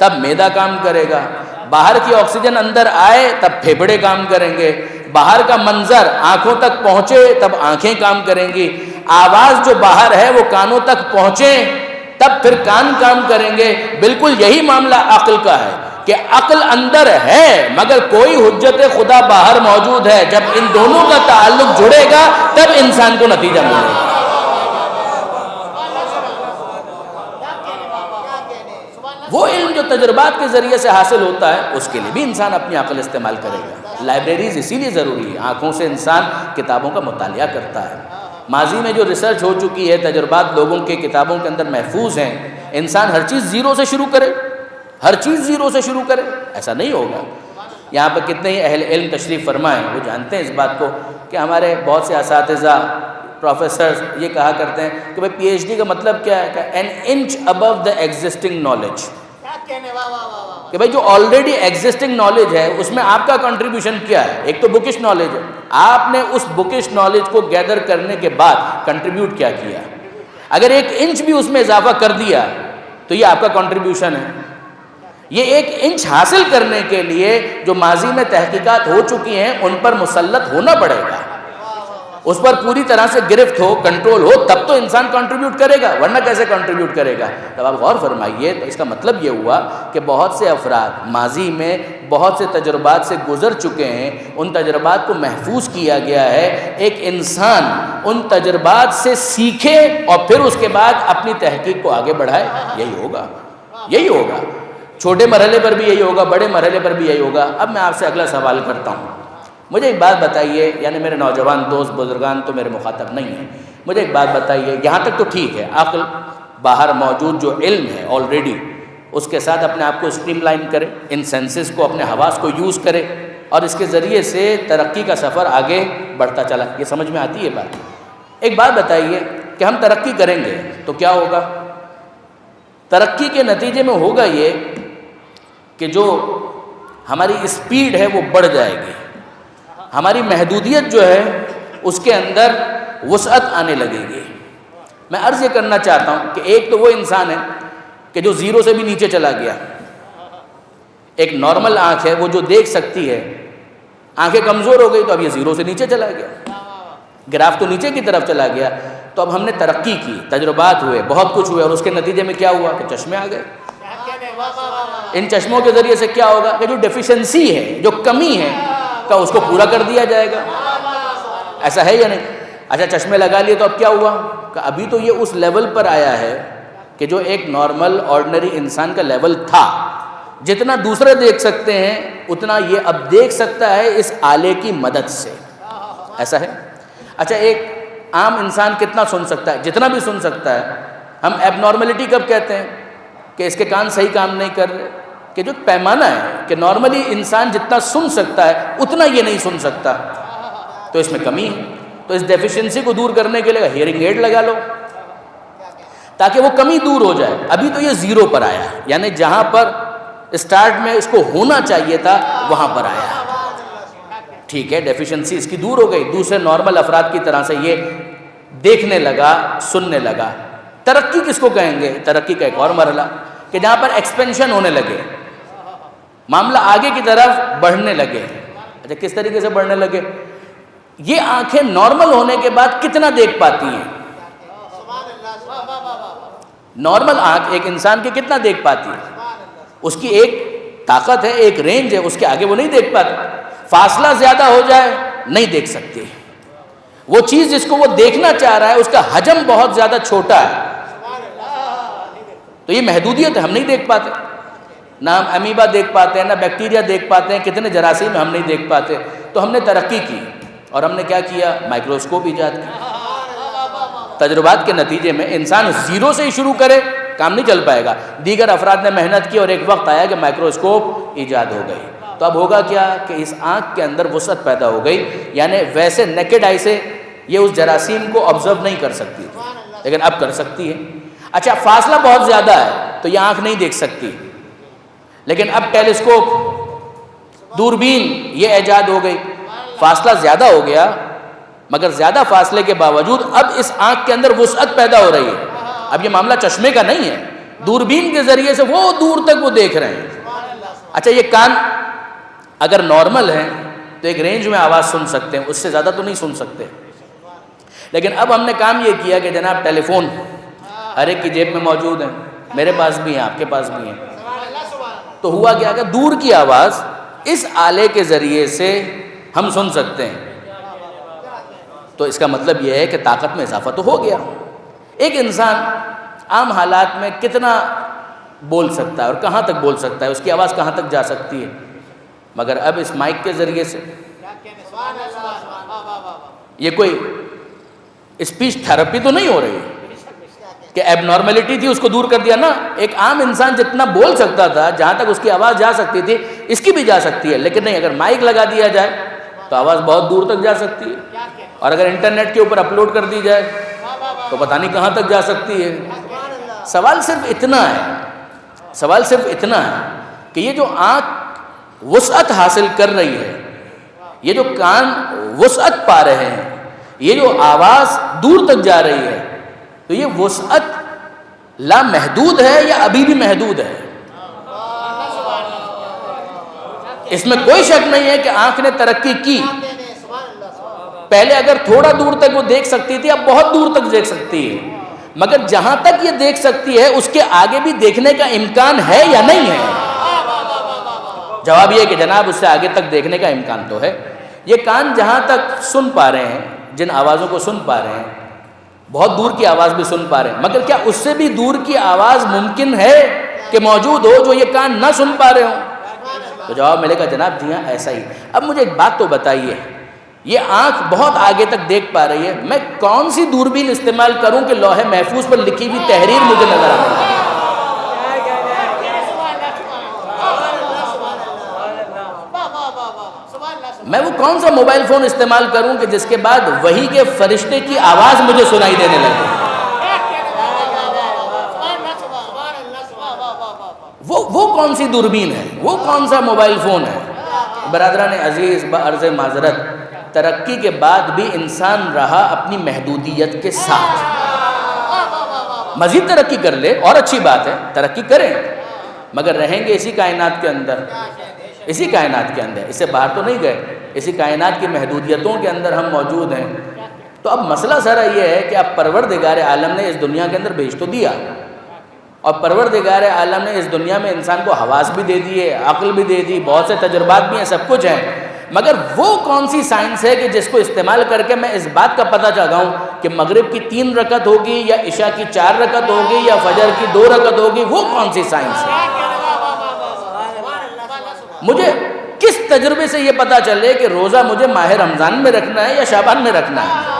تب معدہ کام کرے گا. باہر کی آکسیجن اندر آئے تب پھیپھڑے کام کریں گے. باہر کا منظر آنکھوں تک پہنچے تب آنکھیں کام کریں گی. آواز جو باہر ہے وہ کانوں تک پہنچے تب پھر کان کام کریں گے. بالکل یہی معاملہ عقل کا ہے کہ عقل اندر ہے مگر کوئی حجت خدا باہر موجود ہے. جب ان دونوں کا تعلق جڑے گا تب انسان کو نتیجہ ملے گا. وہ علم جو تجربات کے ذریعے سے حاصل ہوتا ہے اس کے لیے بھی انسان اپنی عقل استعمال کرے گا. لائبریریز اسی لیے ضروری ہے، آنکھوں سے انسان کتابوں کا مطالعہ کرتا ہے. ماضی میں جو ریسرچ ہو چکی ہے، تجربات لوگوں کے کتابوں کے اندر محفوظ ہیں. انسان ہر چیز زیرو سے شروع کرے، ہر چیز زیرو سے شروع کرے، ایسا نہیں ہوگا. یہاں پہ کتنے ہی اہل علم تشریف فرمائیں، وہ جانتے ہیں اس بات کو کہ ہمارے بہت سے اساتذہ، پروفیسرز یہ کہا کرتے ہیں کہ بھئی پی ایچ ڈی کا مطلب کیا ہے کہ enhance above the existing knowledge, کہ بھئی جو آلریڈی ایگزسٹنگ نالج ہے اس میں آپ کا کنٹریبیوشن کیا ہے. ایک تو بکش نالج ہے، آپ نے اس بکش نالج کو گیدر کرنے کے بعد کنٹریبیوٹ کیا کیا. اگر 1 انچ بھی اس میں اضافہ کر دیا تو یہ آپ کا کنٹریبیوشن ہے. یہ 1 انچ حاصل کرنے کے لیے جو ماضی میں تحقیقات ہو چکی ہیں ان پر مسلط ہونا پڑے گا، اس پر پوری طرح سے گرفت ہو، کنٹرول ہو، تب تو انسان کنٹریبیوٹ کرے گا، ورنہ کیسے کنٹریبیوٹ کرے گا. تب آپ غور فرمائیے تو اس کا مطلب یہ ہوا کہ بہت سے افراد ماضی میں بہت سے تجربات سے گزر چکے ہیں، ان تجربات کو محفوظ کیا گیا ہے. ایک انسان ان تجربات سے سیکھے اور پھر اس کے بعد اپنی تحقیق کو آگے بڑھائے. یہی ہوگا، یہی ہوگا. چھوٹے مرحلے پر بھی یہی ہوگا، بڑے مرحلے پر بھی یہی ہوگا. اب میں آپ سے اگلا سوال کرتا ہوں. مجھے ایک بات بتائیے، یعنی میرے نوجوان دوست بزرگان تو میرے مخاطب نہیں ہیں، مجھے ایک بات بتائیے، یہاں تک تو ٹھیک ہے عقل باہر موجود جو علم ہے آلریڈی اس کے ساتھ اپنے آپ کو اسٹریم لائن کرے، ان سینسز کو، اپنے حواس کو یوز کرے اور اس کے ذریعے سے ترقی کا سفر آگے بڑھتا چلا. یہ سمجھ میں آتی ہے بات. ایک بات بتائیے کہ ہم ترقی کریں گے تو کیا ہوگا؟ ترقی کے نتیجے میں ہوگا یہ کہ جو ہماری اسپیڈ ہے وہ بڑھ جائے گی، ہماری محدودیت جو ہے اس کے اندر وسعت آنے لگے گی۔ میں عرض یہ کرنا چاہتا ہوں کہ ایک تو وہ انسان ہے کہ جو زیرو سے بھی نیچے چلا گیا، ایک نارمل آنکھ ہے وہ جو دیکھ سکتی ہے، آنکھیں کمزور ہو گئی تو اب یہ زیرو سے نیچے چلا گیا، گراف تو نیچے کی طرف چلا گیا۔ تو اب ہم نے ترقی کی، تجربات ہوئے، بہت کچھ ہوئے، اور اس کے نتیجے میں کیا ہوا کہ چشمے آ گئے۔ ان چشموں کے ذریعے سے کیا ہوگا کہ جو ڈیفیشنسی ہے، جو کمی ہے کا اس کو پورا کر دیا جائے گا، ایسا ہے یا نہیں؟ اچھا چشمے لگا لیے تو اب کیا ہوا کہ ابھی تو یہ اس لیول پر آیا ہے کہ جو ایک نارمل آرڈنری انسان کا لیول تھا، جتنا دوسرے دیکھ سکتے ہیں اتنا یہ اب دیکھ سکتا ہے اس آلے کی مدد سے، ایسا ہے۔ اچھا ایک عام انسان کتنا سن سکتا ہے؟ جتنا بھی سن سکتا ہے۔ ہم ایب نارملٹی کب کہتے ہیں کہ اس کے کان صحیح کام نہیں کر رہے، کہ جو پیمانہ ہے کہ نارملی انسان جتنا سن سکتا ہے اتنا یہ نہیں سن سکتا، تو اس میں کمی ہے۔ تو اس ڈیفیشنسی کو دور کرنے کے لیے ہیئرنگ ایڈ لگا لو تاکہ وہ کمی دور ہو جائے۔ ابھی تو یہ زیرو پر آیا، یعنی جہاں پر اسٹارٹ میں اس کو ہونا چاہیے تھا وہاں پر آیا، ٹھیک ہے، ڈیفیشنسی اس کی دور ہو گئی، دوسرے نارمل افراد کی طرح سے یہ دیکھنے لگا، سننے لگا۔ ترقی کس کو کہیں گے؟ ترقی کا ایک اور مرحلہ کہ جہاں پر ایکسپینشن ہونے لگے، معاملہ آگے کی طرف بڑھنے لگے۔ اچھا کس طریقے سے بڑھنے لگے؟ یہ آنکھیں نارمل ہونے کے بعد کتنا دیکھ پاتی ہیں؟ نارمل آنکھ ایک انسان کی کتنا دیکھ پاتی ہے؟ اس کی ایک طاقت ہے، ایک رینج ہے، اس کے آگے وہ نہیں دیکھ پاتی۔ فاصلہ زیادہ ہو جائے نہیں دیکھ سکتی، وہ چیز جس کو وہ دیکھنا چاہ رہا ہے اس کا حجم بہت زیادہ چھوٹا ہے، تو یہ محدودیت ہے، ہم نہیں دیکھ پاتے۔ نہ ہم امیبا دیکھ پاتے ہیں، نہ بیکٹیریا دیکھ پاتے ہیں، کتنے جراثیم ہم نہیں دیکھ پاتے۔ تو ہم نے ترقی کی اور ہم نے کیا کیا؟ مائکروسکوپ ایجاد کیا۔ تجربات کے نتیجے میں انسان زیرو سے ہی شروع کرے کام نہیں چل پائے گا، دیگر افراد نے محنت کی اور ایک وقت آیا کہ مائکروسکوپ ایجاد ہو گئی۔ تو اب ہوگا کیا کہ اس آنکھ کے اندر وسعت پیدا ہو گئی، یعنی ویسے نیکڈ آئی سے یہ اس جراثیم کو آبزرو نہیں کر سکتی تھی، لیکن اب کر سکتی ہے۔ اچھا فاصلہ بہت زیادہ ہے تو یہ آنکھ نہیں دیکھ سکتی، لیکن اب ٹیلیسکوپ، دوربین یہ ایجاد ہو گئی، فاصلہ زیادہ ہو گیا مگر زیادہ فاصلے کے باوجود اب اس آنکھ کے اندر وسعت پیدا ہو رہی ہے۔ اب یہ معاملہ چشمے کا نہیں ہے، دوربین کے ذریعے سے وہ دور تک وہ دیکھ رہے ہیں۔ اچھا یہ کان اگر نارمل ہے تو ایک رینج میں آواز سن سکتے ہیں، اس سے زیادہ تو نہیں سن سکتے، لیکن اب ہم نے کام یہ کیا کہ جناب ٹیلی فون ہر ایک کی جیب میں موجود ہیں، میرے پاس بھی ہیں، آپ کے پاس بھی ہیں، تو ہوا کیا کہ دور کی آواز اس آلے کے ذریعے سے ہم سن سکتے ہیں۔ تو اس کا مطلب یہ ہے کہ طاقت میں اضافہ تو ہو گیا۔ ایک انسان عام حالات میں کتنا بول سکتا ہے اور کہاں تک بول سکتا ہے، اس کی آواز کہاں تک جا سکتی ہے، مگر اب اس مائک کے ذریعے سے یہ کوئی اسپیچ تھراپی تو نہیں ہو رہی کہ ایب نارملٹی تھی اس کو دور کر دیا نا۔ ایک عام انسان جتنا بول سکتا تھا، جہاں تک اس کی آواز جا سکتی تھی، اس کی بھی جا سکتی ہے، لیکن نہیں، اگر مائک لگا دیا جائے تو آواز بہت دور تک جا سکتی ہے، اور اگر انٹرنیٹ کے اوپر اپلوڈ کر دی جائے تو پتہ نہیں کہاں تک جا سکتی ہے۔ سوال صرف اتنا ہے کہ یہ جو آنکھ وسعت حاصل کر رہی ہے، یہ جو کان وسعت پا رہے ہیں، یہ جو آواز دور تک جا رہی ہے، تو یہ وسعت لامحدود ہے یا ابھی بھی محدود ہے؟ اس میں کوئی شک نہیں ہے کہ آنکھ نے ترقی کی۔ پہلے اگر تھوڑا دور تک وہ دیکھ سکتی تھی، اب بہت دور تک دیکھ سکتی ہے، مگر جہاں تک یہ دیکھ سکتی ہے اس کے آگے بھی دیکھنے کا امکان ہے یا نہیں ہے؟ جواب یہ ہے کہ جناب اس سے آگے تک دیکھنے کا امکان تو ہے۔ یہ کان جہاں تک سن پا رہے ہیں، جن آوازوں کو سن پا رہے ہیں، بہت دور کی آواز بھی سن پا رہے ہیں، مگر کیا اس سے بھی دور کی آواز ممکن ہے کہ موجود ہو جو یہ کان نہ سن پا رہے ہوں؟ تو جواب ملے گا جناب جی ہاں ایسا ہی۔ اب مجھے ایک بات تو بتائیے، یہ آنکھ بہت آگے تک دیکھ پا رہی ہے، میں کون سی دوربین استعمال کروں کہ لوح محفوظ پر لکھی ہوئی تحریر مجھے نظر آ رہی ہے؟ میں وہ کون سا موبائل فون استعمال کروں کہ جس کے بعد وحی کے فرشتے کی آواز مجھے سنائی دینے لگے؟ وہ کون سی دوربین ہے، وہ کون سا موبائل فون ہے؟ برادران عزیز، بعرض معذرت ترقی کے بعد بھی انسان رہا اپنی محدودیت کے ساتھ. مزید ترقی کر لے اور اچھی بات ہے، ترقی کریں، مگر رہیں گے اسی کائنات کے اندر، اسی کائنات کے اندر، اس سے باہر تو نہیں گئے، اسی کائنات کی محدودیتوں کے اندر ہم موجود ہیں. تو اب مسئلہ سارا یہ ہے کہ اب پروردگار عالم نے اس دنیا کے اندر بھیج تو دیا، اور پروردگار عالم نے اس دنیا میں انسان کو حواس بھی دے دیے، عقل بھی دے دی، بہت سے تجربات بھی ہیں، سب کچھ ہیں، مگر وہ کون سی سائنس ہے کہ جس کو استعمال کر کے میں اس بات کا پتہ چلاؤں کہ مغرب کی 3 رکعت ہوگی یا عشاء کی 4 رکعت ہوگی یا فجر کی 2 رکعت ہوگی؟ وہ کون سی سائنس ہے؟ مجھے کس تجربے سے یہ پتہ چلے کہ روزہ مجھے ماہ رمضان میں رکھنا ہے یا شعبان میں رکھنا ہے؟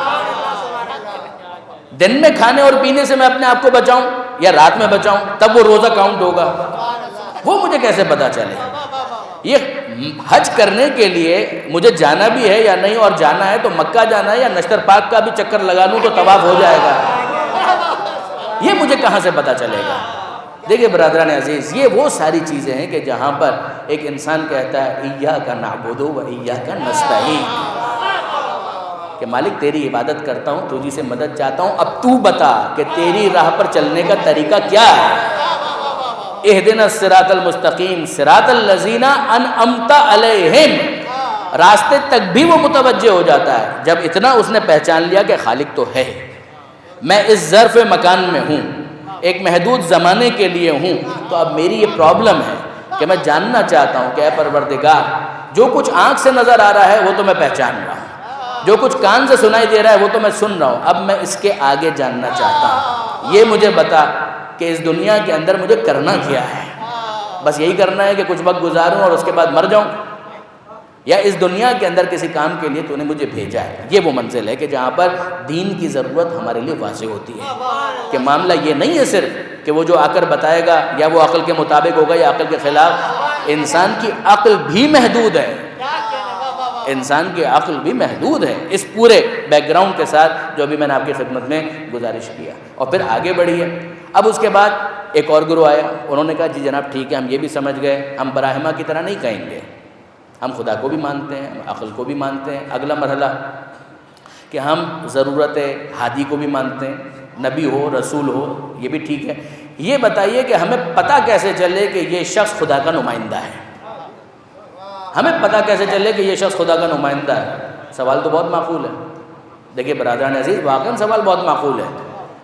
دن میں کھانے اور پینے سے میں اپنے آپ کو بچاؤں یا رات میں بچاؤں، تب وہ روزہ کاؤنٹ ہوگا؟ وہ مجھے کیسے پتہ چلے؟ یہ حج کرنے کے لیے مجھے جانا بھی ہے یا نہیں، اور جانا ہے تو مکہ جانا ہے یا نشتر پاک کا بھی چکر لگا لوں تو طواف ہو جائے گا؟ یہ مجھے کہاں سے پتہ چلے گا؟ دیکھیں برادران عزیز، یہ وہ ساری چیزیں ہیں کہ جہاں پر ایک انسان کہتا ہے ایاک نعبد و ایاک نستعین، کہ مالک تیری عبادت کرتا ہوں، تجھی سے مدد چاہتا ہوں، اب تو بتا کہ تیری راہ پر چلنے کا طریقہ کیا ہے؟ اہدنا الصراط المستقیم صراط الذین انعمت علیہم، راستے تک بھی وہ متوجہ ہو جاتا ہے جب اتنا اس نے پہچان لیا کہ خالق تو ہے، میں اس ظرف مکان میں ہوں، ایک محدود زمانے کے لیے ہوں. تو اب میری یہ پرابلم ہے کہ میں جاننا چاہتا ہوں کہ اے پروردگار، جو کچھ آنکھ سے نظر آ رہا ہے وہ تو میں پہچان رہا ہوں، جو کچھ کان سے سنائی دے رہا ہے وہ تو میں سن رہا ہوں، اب میں اس کے آگے جاننا چاہتا ہوں. یہ مجھے بتا کہ اس دنیا کے اندر مجھے کرنا کیا ہے؟ بس یہی کرنا ہے کہ کچھ وقت گزاروں اور اس کے بعد مر جاؤں، یا اس دنیا کے اندر کسی کام کے لیے تو نے مجھے بھیجا ہے؟ یہ وہ منزل ہے کہ جہاں پر دین کی ضرورت ہمارے لیے واضح ہوتی ہے کہ معاملہ یہ نہیں ہے صرف کہ وہ جو آ کر بتائے گا یا وہ عقل کے مطابق ہوگا یا عقل کے خلاف. انسان کی عقل بھی محدود ہے، انسان کی عقل بھی محدود ہے، اس پورے بیک گراؤنڈ کے ساتھ جو ابھی میں نے آپ کی خدمت میں گزارش کیا. اور پھر آگے بڑھی ہے. اب اس کے بعد ایک اور گروہ آیا، انہوں نے کہا جی جناب ٹھیک ہے، ہم یہ بھی سمجھ گئے، ہم براہما کی طرح نہیں کہیں گے، ہم خدا کو بھی مانتے ہیں، ہم عقل کو بھی مانتے ہیں. اگلا مرحلہ کہ ہم ضرورت ہادی کو بھی مانتے ہیں، نبی ہو رسول ہو، یہ بھی ٹھیک ہے. یہ بتائیے کہ ہمیں پتہ کیسے چلے کہ یہ شخص خدا کا نمائندہ ہے؟ ہمیں پتہ کیسے چلے کہ یہ شخص خدا کا نمائندہ ہے؟ سوال تو بہت معقول ہے. دیکھیے برادران عزیز، واقعاً سوال بہت معقول ہے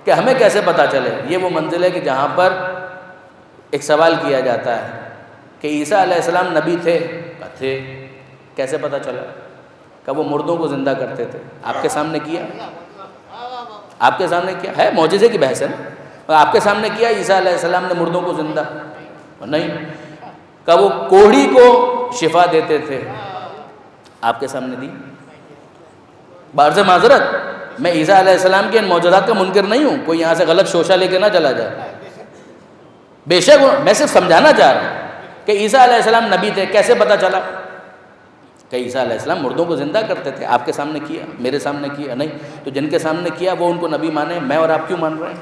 کہ ہمیں کیسے پتہ چلے. یہ وہ منزل ہے کہ جہاں پر ایک سوال کیا جاتا ہے کہ عیسیٰ علیہ السلام نبی تھے؟ تھے. کیسے پتہ چلا؟ کہ وہ مردوں کو زندہ کرتے تھے. آپ کے سامنے کیا؟ آپ کے سامنے کیا ہے؟ معجزے کی بحث ہے نا. آپ کے سامنے کیا عیسیٰ علیہ السلام نے مردوں کو زندہ؟ نہیں. کہ وہ کوڑھی کو شفا دیتے تھے؟ آپ کے سامنے دی؟ بعض معذرت، میں عیسیٰ علیہ السلام کے ان معجزات کا منکر نہیں ہوں، کوئی یہاں سے غلط شوشہ لے کے نہ چلا جائے. بے شک میں صرف سمجھانا چاہ رہا ہوں کہ عیسیٰ علیہ السلام نبی تھے. کیسے پتہ چلا کہ عیسیٰ علیہ السلام مردوں کو زندہ کرتے تھے؟ آپ کے سامنے کیا، میرے سامنے کیا؟ نہیں. تو جن کے سامنے کیا وہ ان کو نبی مانے، میں اور آپ کیوں مان رہے ہیں؟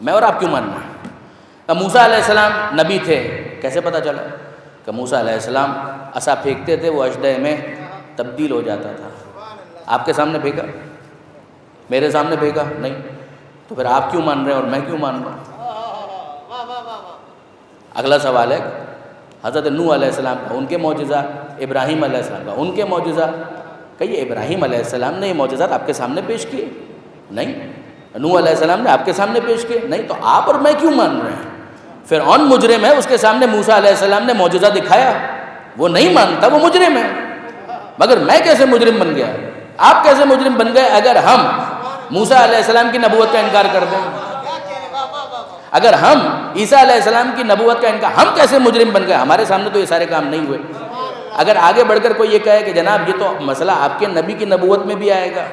میں اور آپ کیوں مان رہے ہیں؟ موسیٰ علیہ السلام نبی تھے. کیسے پتہ چلا؟ کہ موسیٰ علیہ السلام عصا پھینکتے تھے، وہ اژدہے میں تبدیل ہو جاتا تھا. آپ کے سامنے پھینکا، میرے سامنے پھینکا؟ نہیں. تو پھر آپ کیوں مان رہے ہیں اور میں کیوں مان رہا ہوں؟ اگلا سوال ہے حضرت نوح علیہ السلام کا، ان کے معجزات، ابراہیم علیہ السلام کا، ان کے معجزات. کہ یہ ابراہیم علیہ السلام نے یہ معجزات آپ کے سامنے پیش کیے؟ نہیں. نوح علیہ السلام نے آپ کے سامنے پیش کیے؟ نہیں. تو آپ اور میں کیوں مان رہے ہیں؟ فرعون مجرم ہے، اس کے سامنے موسیٰ علیہ السلام نے معجزہ دکھایا، وہ نہیں مانتا، وہ مجرم ہے. مگر میں کیسے مجرم بن گیا؟ آپ کیسے مجرم بن گئے اگر ہم موسیٰ علیہ السلام کی نبوت کا انکار کر دیں؟ اگر ہم عیسیٰ علیہ السلام کی نبوت کا انکار، ہم کیسے مجرم بن گئے؟ ہمارے سامنے تو یہ سارے کام نہیں ہوئے. اگر آگے بڑھ کر کوئی یہ کہے کہ جناب یہ تو مسئلہ آپ کے نبی کی نبوت میں بھی آئے گا،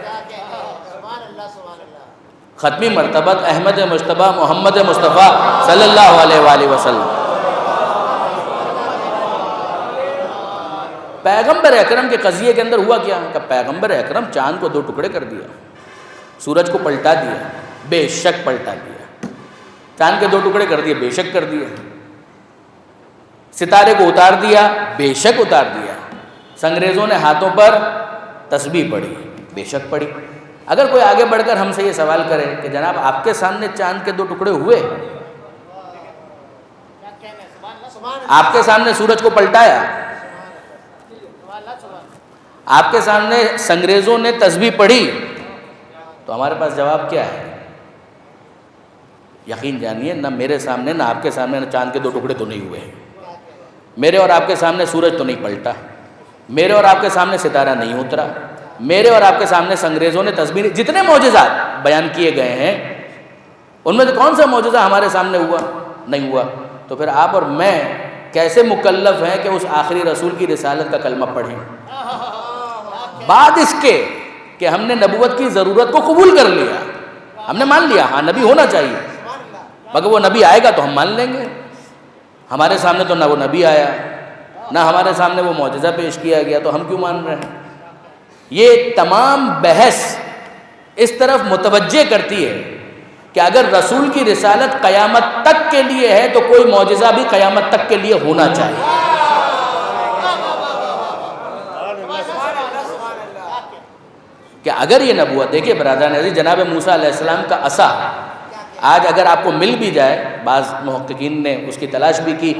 ختمی مرتبت احمد مجتبیٰ محمد مصطفیٰ صلی اللہ علیہ وآلہ وسلم، پیغمبر اکرم کے قضیے کے اندر ہوا کیا کہ پیغمبر اکرم چاند کو 2 ٹکڑے کر دیا، سورج کو پلٹا دیا، بے شک پلٹا دیا. چاند کے 2 ٹکڑے کر دیے، بے شک کر دیا. ستارے کو اتار دیا، بے شک اتار دیا. سنگریزوں نے ہاتھوں پر تسبیح پڑھی، بے شک پڑھی۔ اگر کوئی آگے بڑھ کر ہم سے یہ سوال کرے کہ جناب آپ کے سامنے چاند کے 2 ٹکڑے ہوئے، آپ کے سامنے سورج کو پلٹایا، آپ کے سامنے سنگریزوں نے تسبیح پڑھی، تو ہمارے پاس جواب کیا ہے؟ یقین جانیے نہ میرے سامنے نہ آپ کے سامنے نہ چاند کے 2 ٹکڑے تو نہیں ہوئے، میرے اور آپ کے سامنے سورج تو نہیں پلٹا، میرے اور آپ کے سامنے ستارہ نہیں اترا، میرے اور آپ کے سامنے سنگریزوں نے تسبیح، جتنے معجزات بیان کیے گئے ہیں ان میں سے کون سا معجزہ ہمارے سامنے ہوا؟ نہیں ہوا۔ تو پھر آپ اور میں کیسے مکلف ہیں کہ اس آخری رسول کی رسالت کا کلمہ پڑھیں، بعد اس کے کہ ہم نے نبوت کی ضرورت کو قبول کر لیا، ہم نے مان لیا ہاں نبی ہونا چاہیے، مگر وہ نبی آئے گا تو ہم مان لیں گے۔ ہمارے سامنے تو نہ وہ نبی آیا نہ ہمارے سامنے وہ معجزہ پیش کیا گیا، تو ہم کیوں مان رہے ہیں؟ یہ تمام بحث اس طرف متوجہ کرتی ہے کہ اگر رسول کی رسالت قیامت تک کے لیے ہے تو کوئی معجزہ بھی قیامت تک کے لیے ہونا چاہیے۔ کہ اگر یہ نبوت، دیکھیے برادران عزیز، جناب موسیٰ علیہ السلام کا عصا آج اگر آپ کو مل بھی جائے، بعض محققین نے اس کی تلاش بھی کی،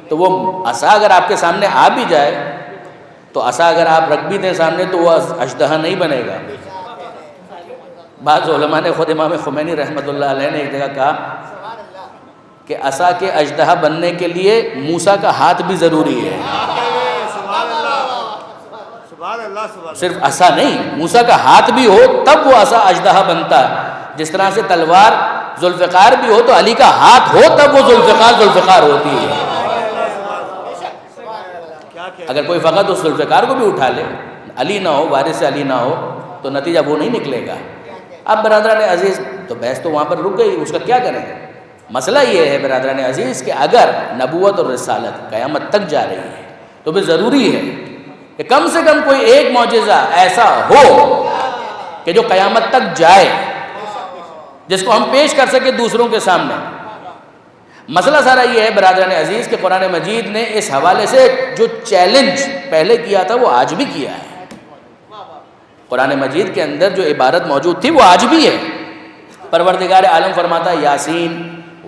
تو وہ عصا اگر آپ کے سامنے آ بھی جائے تو عصا اگر آپ رکھ بھی دیں سامنے تو وہ اژدہا نہیں بنے گا۔ بعض علماء نے، خود امام خمینی رحمۃ اللہ علیہ نے ایک جگہ کہا کہ عصا کے اژدہا بننے کے لیے موسیٰ کا ہاتھ بھی ضروری ہے، صرف عصا نہیں، موسیٰ کا ہاتھ بھی ہو تب وہ عصا اژدہا بنتا ہے۔ جس طرح سے تلوار ذوالفقار بھی ہو تو علی کا ہاتھ ہو تب وہ ذوالفقار ہوتی ہے۔ اگر کوئی فقط اس ذوالفقار کو بھی اٹھا لے، علی نہ ہو، وارث علی نہ ہو، تو نتیجہ وہ نہیں نکلے گا۔ اب برادران عزیز تو بحث تو وہاں پر رک گئی، اس کا کیا کریں؟ مسئلہ یہ ہے برادران عزیز کہ اگر نبوت اور رسالت قیامت تک جا رہی ہے تو بھی ضروری ہے کہ کم سے کم کوئی ایک معجزہ ایسا ہو کہ جو قیامت تک جائے، جس کو ہم پیش کر سکیں دوسروں کے سامنے۔ مسئلہ سارا یہ ہے برادران عزیز کہ قرآن مجید نے اس حوالے سے جو چیلنج پہلے کیا تھا وہ آج بھی کیا ہے۔ قرآن مجید کے اندر جو عبارت موجود تھی وہ آج بھی ہے۔ پروردگار عالم فرماتا ہے یاسین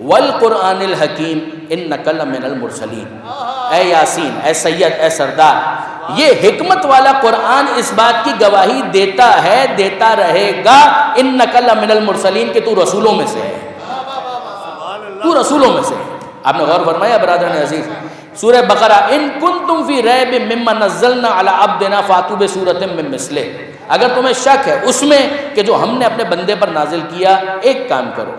والقرآن الحکیم انک لمن المرسلین، اے یاسین، اے سید، اے سردار، یہ حکمت والا قرآن اس بات کی گواہی دیتا ہے، دیتا رہے گا، انک لمن المرسلین، کہ تو رسولوں میں سے ہے، تو رسولوں میں سے ہے۔ آپ نے غور فرمایا برادران عزیز، سورہ بقرہ، ان کنتم فی ریب مما نزلنا علی عبدنا فاتوا بسورۃ من مثلہ، اگر تمہیں شک ہے اس میں کہ جو ہم نے اپنے بندے پر نازل کیا، ایک کام کرو،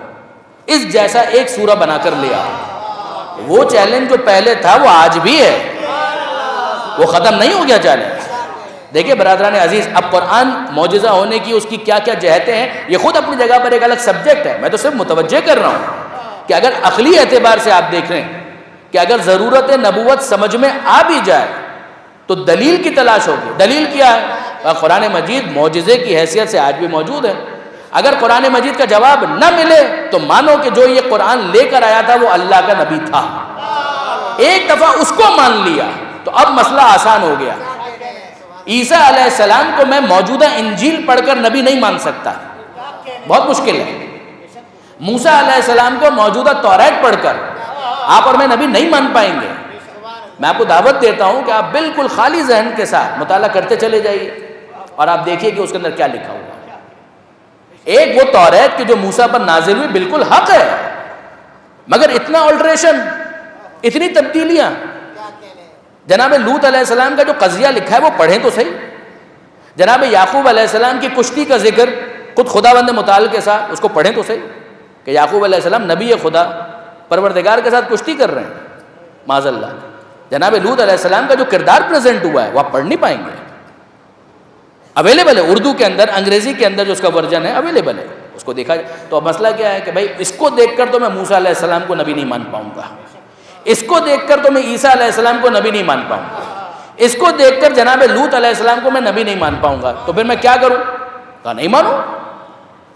اس جیسا ایک سورہ بنا کر لے آؤ۔ وہ چیلنج جو پہلے تھا وہ آج بھی ہے، وہ ختم نہیں ہو گیا چیلنج۔ دیکھیے برادران عزیز، اب قرآن معجزہ ہونے کی اس کی کیا کیا جہتیں ہیں، یہ خود اپنی جگہ پر ایک الگ سبجیکٹ ہے، میں تو صرف متوجہ کر رہا ہوں کہ اگر عقلی اعتبار سے آپ دیکھ رہے ہیں کہ اگر ضرورت نبوت سمجھ میں آ بھی جائے تو دلیل کی تلاش ہوگی۔ دلیل کیا ہے؟ قرآن مجید معجزے کی حیثیت سے آج بھی موجود ہے۔ اگر قرآن مجید کا جواب نہ ملے تو مانو کہ جو یہ قرآن لے کر آیا تھا وہ اللہ کا نبی تھا، ایک دفعہ اس کو مان لیا تو اب مسئلہ آسان ہو گیا۔ عیسیٰ علیہ السلام کو میں موجودہ انجیل پڑھ کر نبی نہیں مان سکتا، بہت مشکل ہے۔ موسیٰ علیہ السلام کو موجودہ توریت پڑھ کر آپ اور میں نبی نہیں مان پائیں گے۔ میں آپ کو دعوت دیتا ہوں کہ آپ بالکل خالی ذہن کے ساتھ مطالعہ کرتے چلے جائیے اور آپ دیکھیے کہ اس کے اندر کیا لکھا ہوا ہے۔ ایک وہ توریت کہ جو موسیٰ پر نازل ہوئی بالکل حق ہے، مگر اتنا آلٹریشن، اتنی تبدیلیاں۔ جناب لوط علیہ السلام کا جو قضیہ لکھا ہے وہ پڑھیں تو صحیح۔ جناب یعقوب علیہ السلام کی کشتی کا ذکر خود خداوند متعال کے ساتھ، اس کو پڑھیں تو صحیح کہ یعقوب علیہ السلام نبی خدا پروردگار کے ساتھ کشتی کر رہے ہیں، معاذ اللہ۔ جناب لوط علیہ السلام کا جو کردار پریزنٹ ہوا ہے وہ آپ پڑھ نہیں پائیں گے۔ اویلیبل ہے اردو کے اندر، انگریزی کے اندر جو اس کا ورژن ہے اویلیبل ہے، اس کو دیکھا جائے تو اب مسئلہ کیا ہے کہ بھائی اس کو دیکھ کر تو میں موسیٰ علیہ السلام کو نبی نہیں مان پاؤں گا، اس کو دیکھ کر تو میں عیسیٰ علیہ السلام کو نبی نہیں مان پاؤں گا، اس کو دیکھ کر جناب لوط علیہ السلام کو میں نبی نہیں مان پاؤں گا، تو پھر میں کیا کروں؟ کہا نہیں مانو،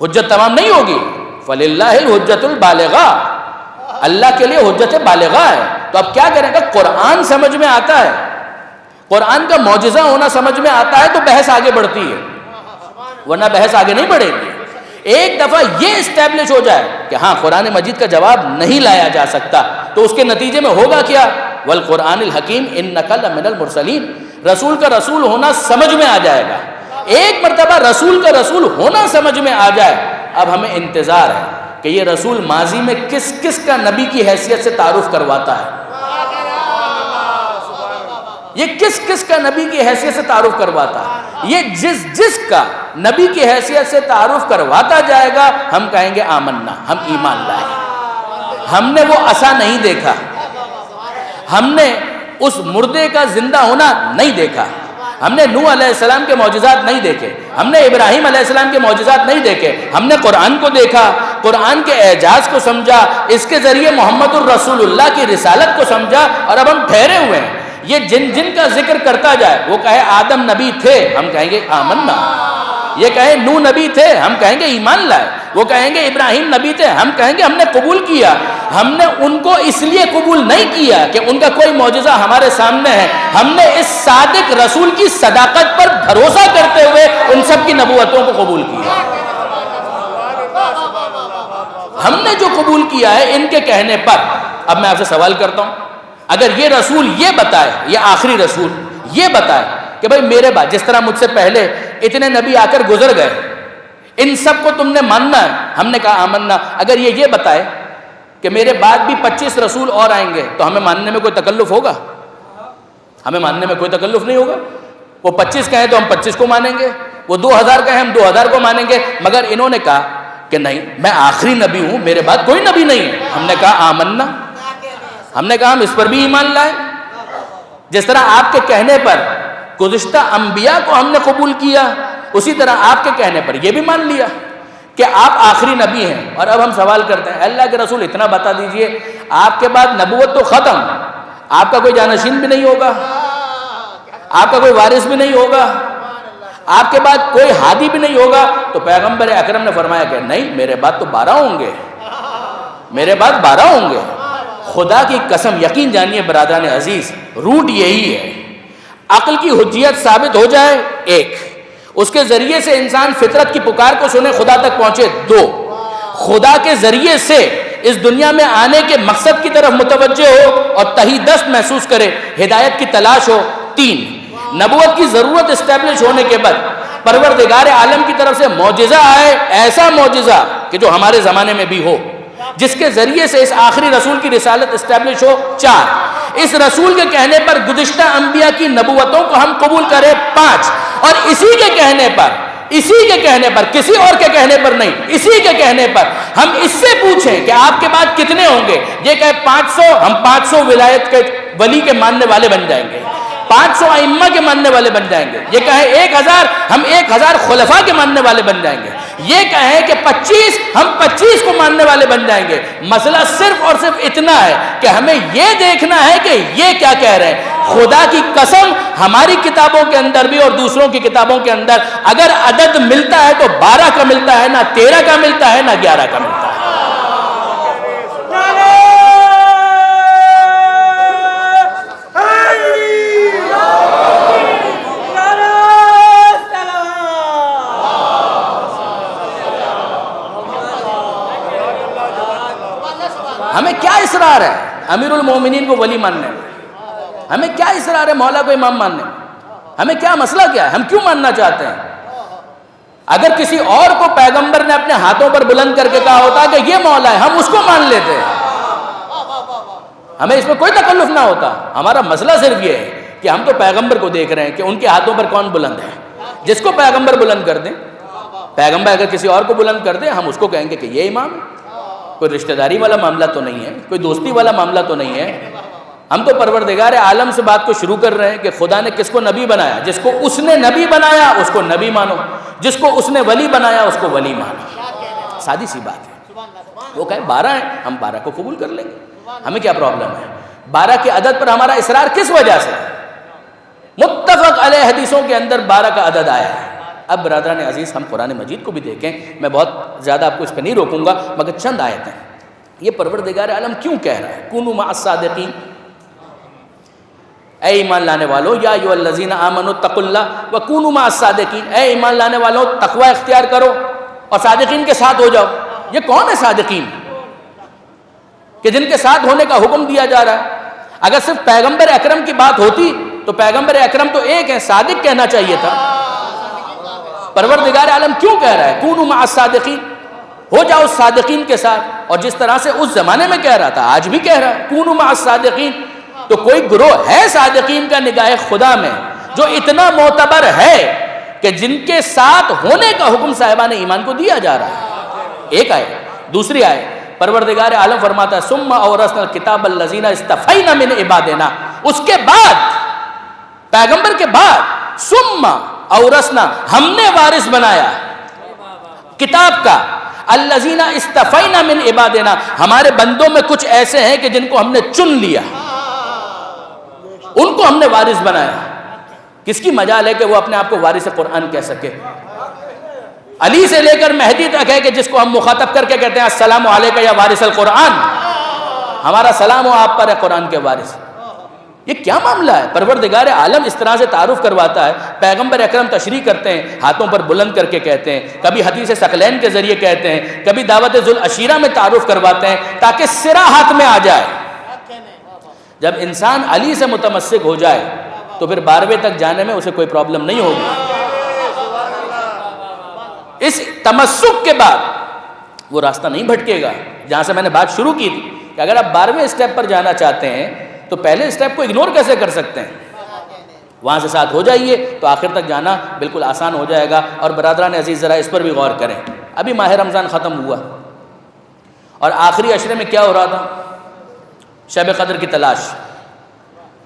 حجت تمام نہیں ہوگی۔ فَلِلَّهِ الْحُجَّةُ الْبَالِغَةُ، اللہ کے لیے حجت بالغہ ہے۔ تو اب کیا کریں گا؟ قرآن سمجھ میں آتا ہے، قرآن کا معجزہ ہونا سمجھ میں آتا ہے تو بحث آگے بڑھتی ہے، ورنہ بحث آگے نہیں بڑھے گی۔ ایک دفعہ یہ اسٹیبلش ہو جائے کہ ہاں قرآن مجید کا جواب نہیں لایا جا سکتا، تو اس کے نتیجے میں ہوگا کیا؟ والقرآن الحکیم انک لمن المرسلین، رسول کا رسول ہونا سمجھ میں آ جائے گا۔ ایک مرتبہ رسول کا رسول ہونا سمجھ میں آ جائے، اب ہمیں انتظار ہے کہ یہ رسول ماضی میں کس کس کا نبی کی حیثیت سے تعارف کرواتا ہے، یہ کس کس کا نبی کی حیثیت سے تعارف کرواتا ہے۔ یہ جس کا نبی کی حیثیت سے تعارف کرواتا جائے گا، ہم کہیں گے آمنا، ہم ایمان لائے۔ ہم نے وہ عصا نہیں دیکھا، ہم نے اس مردے کا زندہ ہونا نہیں دیکھا، ہم نے نوح علیہ السلام کے معجزات نہیں دیکھے، ہم نے ابراہیم علیہ السلام کے معجزات نہیں دیکھے، ہم نے قرآن کو دیکھا، قرآن کے اعجاز کو سمجھا، اس کے ذریعے محمد الرسول اللہ کی رسالت کو سمجھا، اور اب ہم ٹھہرے ہوئے ہیں۔ یہ جن کا ذکر کرتا جائے، وہ کہے آدم نبی تھے، ہم کہیں گے آمنا۔ یہ کہے نوح نبی تھے، ہم کہیں گے ایمان لائے۔ وہ کہیں گے ابراہیم نبی تھے، ہم کہیں گے ہم نے قبول کیا۔ ہم نے ان کو اس لیے قبول نہیں کیا کہ ان کا کوئی معجزہ ہمارے سامنے ہے، ہم نے اس صادق رسول کی صداقت پر بھروسہ کرتے ہوئے ان سب کی نبوتوں کو قبول کیا۔ ہم نے جو قبول کیا ہے ان کے کہنے پر۔ اب میں آپ سے سوال کرتا ہوں، اگر یہ رسول یہ بتائے، یہ آخری رسول یہ بتائے کہ بھائی میرے بعد جس طرح مجھ سے پہلے اتنے نبی آ کر گزر گئے، ان سب کو تم نے ماننا ہے، ہم نے کہا آمنا۔ اگر یہ بتائے کہ میرے بعد بھی 25 رسول اور آئیں گے، تو ہمیں ماننے میں کوئی تکلف ہوگا؟ ہمیں ماننے میں کوئی تکلف نہیں ہوگا۔ وہ 25 کہیں تو ہم 25 کو مانیں گے، وہ 2000 کہیں ہم 2000 کو مانیں گے۔ مگر انہوں نے کہا کہ نہیں، میں آخری نبی ہوں، میرے بعد کوئی نبی نہیں ہے، ہم نے کہا آمنا۔ ہم نے کہا ہم اس پر بھی ایمان لائے۔ جس طرح آپ کے کہنے پر گزشتہ انبیاء کو ہم نے قبول کیا، اسی طرح آپ کے کہنے پر یہ بھی مان لیا کہ آپ آخری نبی ہیں۔ اور اب ہم سوال کرتے ہیں، اللہ کے رسول اتنا بتا دیجئے، آپ کے بعد نبوت تو ختم، آپ کا کوئی جانشین بھی نہیں ہوگا، آپ کا کوئی وارث بھی نہیں ہوگا، آپ کے بعد کوئی ہادی بھی نہیں ہوگا، تو پیغمبر اکرم نے فرمایا کہ نہیں، میرے بعد تو 12 ہوں گے، میرے بعد 12 ہوں گے۔ خدا کی قسم، یقین جانیے برادران عزیز، روٹ یہی ہے۔ عقل کی حجیت ثابت ہو جائے، ایک، اس کے ذریعے سے انسان فطرت کی پکار کو سنے، خدا تک پہنچے، دو، خدا کے ذریعے سے اس دنیا میں آنے کے مقصد کی طرف متوجہ ہو اور تہی دست محسوس کرے، ہدایت کی تلاش ہو، تین، نبوت کی ضرورت اسٹیبلش ہونے کے بعد پروردگار عالم کی طرف سے معجزہ آئے، ایسا معجزہ کہ جو ہمارے زمانے میں بھی ہو، جس کے ذریعے سے اس آخری رسول کی رسالت اسٹیبلش ہو، چار، اس رسول کے کہنے پر گزشتہ انبیاء کی نبوتوں کو ہم قبول کریں، پانچ، اور اسی کے کہنے پر کسی اور کے کہنے پر نہیں، اسی کے کہنے پر ہم اس سے پوچھیں کہ آپ کے بعد کتنے ہوں گے، یہ کہے 500، ہم 500 ولایت کے ولی کے ماننے والے بن جائیں گے، 500 ائمہ کے ماننے والے بن جائیں گے۔ یہ کہے 1000، ہم 1000 خلفاء کے ماننے والے بن جائیں گے۔ یہ کہیں کہ 25، ہم 25 کو ماننے والے بن جائیں گے۔ مسئلہ صرف اور صرف اتنا ہے کہ ہمیں یہ دیکھنا ہے کہ یہ کیا کہہ رہے ہیں۔ خدا کی قسم، ہماری کتابوں کے اندر بھی اور دوسروں کی کتابوں کے اندر اگر عدد ملتا ہے تو 12 کا ملتا ہے، نہ 13 کا ملتا ہے، نہ 11 کا ملتا ہے۔ ہمیں کیا اصرار ہے امیر المومنین کو ولی ماننے میں؟ ہمیں کیا اصرار ہے مولا کو امام ماننے میں؟ ہمیں کیا مسئلہ کیا ہے؟ ہم کیوں ماننا چاہتے ہیں؟ اگر کسی اور کو پیغمبر نے اپنے ہاتھوں پر بلند کر کے کہا ہوتا کہ یہ مولا ہے، ہم اس کو مان لیتے ہیں، ہمیں اس میں کوئی تکلف نہ ہوتا۔ ہمارا مسئلہ صرف یہ ہے کہ ہم تو پیغمبر کو دیکھ رہے ہیں کہ ان کے ہاتھوں پر کون بلند ہے، جس کو پیغمبر بلند کر دیں، پیغمبر اگر کسی اور کو بلند کر دیں، ہم اس کو کہیں گے کہ یہ امام ہے۔ کوئی رشتہ داری والا معاملہ تو نہیں ہے، کوئی دوستی والا معاملہ تو نہیں ہے۔ ہم تو پروردگار عالم سے بات کو شروع کر رہے ہیں کہ خدا نے کس کو نبی بنایا، جس کو اس نے نبی بنایا اس کو نبی مانو، جس کو اس نے ولی بنایا اس کو ولی مانو۔ سادی سی بات ہے۔ وہ کہیں 12 ہیں، ہم 12 کو قبول کر لیں گے، ہمیں کیا پرابلم ہے؟ 12 کے عدد پر ہمارا اصرار کس وجہ سے؟ متفق علیہ حدیثوں کے اندر 12 کا عدد آیا ہے۔ اب برادران عزیز، ہم قرآن مجید کو بھی دیکھیں، میں بہت زیادہ آپ کو اس پہ نہیں روکوں گا، مگر چند آیتیں۔ یہ پروردگار عالم کیوں کہہ رہا ہے کونوا مع الصادقین؟ اے ایمان لانے والو یا ایھا الذین آمنوا اتقوا اللہ وکونوا مع الصادقین، اے ایمان لانے والو تقوی اختیار کرو اور صادقین کے ساتھ ہو جاؤ۔ یہ کون ہے صادقین کہ جن کے ساتھ ہونے کا حکم دیا جا رہا ہے؟ اگر صرف پیغمبر اکرم کی بات ہوتی تو پیغمبر اکرم تو ایک ہے، صادق کہنا چاہیے تھا۔ پروردگار عالم کیوں کہہ رہا ہے کونوا مع الصادقین، ہو جاؤ صادقین کے ساتھ؟ اور جس طرح سے اس زمانے میں کہہ رہا تھا آج بھی کہہ رہا ہے کونوا مع الصادقین۔ تو کوئی گروہ ہے صادقین کا نگاہ خدا میں جو اتنا معتبر ہے کہ جن کے ساتھ ہونے کا حکم صاحبان ایمان کو دیا جا رہا ہے۔ ایک آئے۔ دوسری آئے پروردگار عالم فرماتا ہے ثم اورثنا الکتاب الذین اصطفینا من عبادنا، اس کے بعد پیغمبر کے بعد ثم اورثنا، ہم نے وارث بنایا کتاب کا، الذین اصطفینا من عبادنا، ہمارے بندوں میں کچھ ایسے ہیں کہ جن کو ہم نے چن لیا، ان کو ہم نے وارث بنایا۔ کس کی مجال ہے کہ وہ اپنے آپ کو وارث قرآن کہہ سکے؟ علی سے لے کر مہدی تک ہے کہ جس کو ہم مخاطب کر کے کہتے ہیں السلام علیکم یا وارث القرآن، ہمارا سلام ہو آپ پر ہے قرآن کے وارث۔ یہ کیا معاملہ ہے؟ پروردگار عالم اس طرح سے تعارف کرواتا ہے، پیغمبر اکرم تشریح کرتے ہیں، ہاتھوں پر بلند کر کے کہتے ہیں، کبھی حدیث ثقلین کے ذریعے کہتے ہیں، کبھی دعوت ذوالعشیرہ میں تعارف کرواتے ہیں تاکہ سرا ہاتھ میں آ جائے۔ جب انسان علی سے متمسک ہو جائے تو پھر 12ویں تک جانے میں اسے کوئی پرابلم نہیں ہوگی۔ اس تمسک کے بعد وہ راستہ نہیں بھٹکے گا۔ جہاں سے میں نے بات شروع کی تھی کہ اگر آپ 12ویں اسٹیپ پر جانا چاہتے ہیں تو پہلے اسٹیپ کو اگنور کیسے کر سکتے ہیں؟ وہاں سے ساتھ ہو جائیے تو آخر تک جانا بالکل آسان ہو جائے گا۔ اور برادران عزیز ذرا اس پر بھی غور کریں، ابھی ماہ رمضان ختم ہوا اور آخری عشرے میں کیا ہو رہا تھا؟ شب قدر کی تلاش،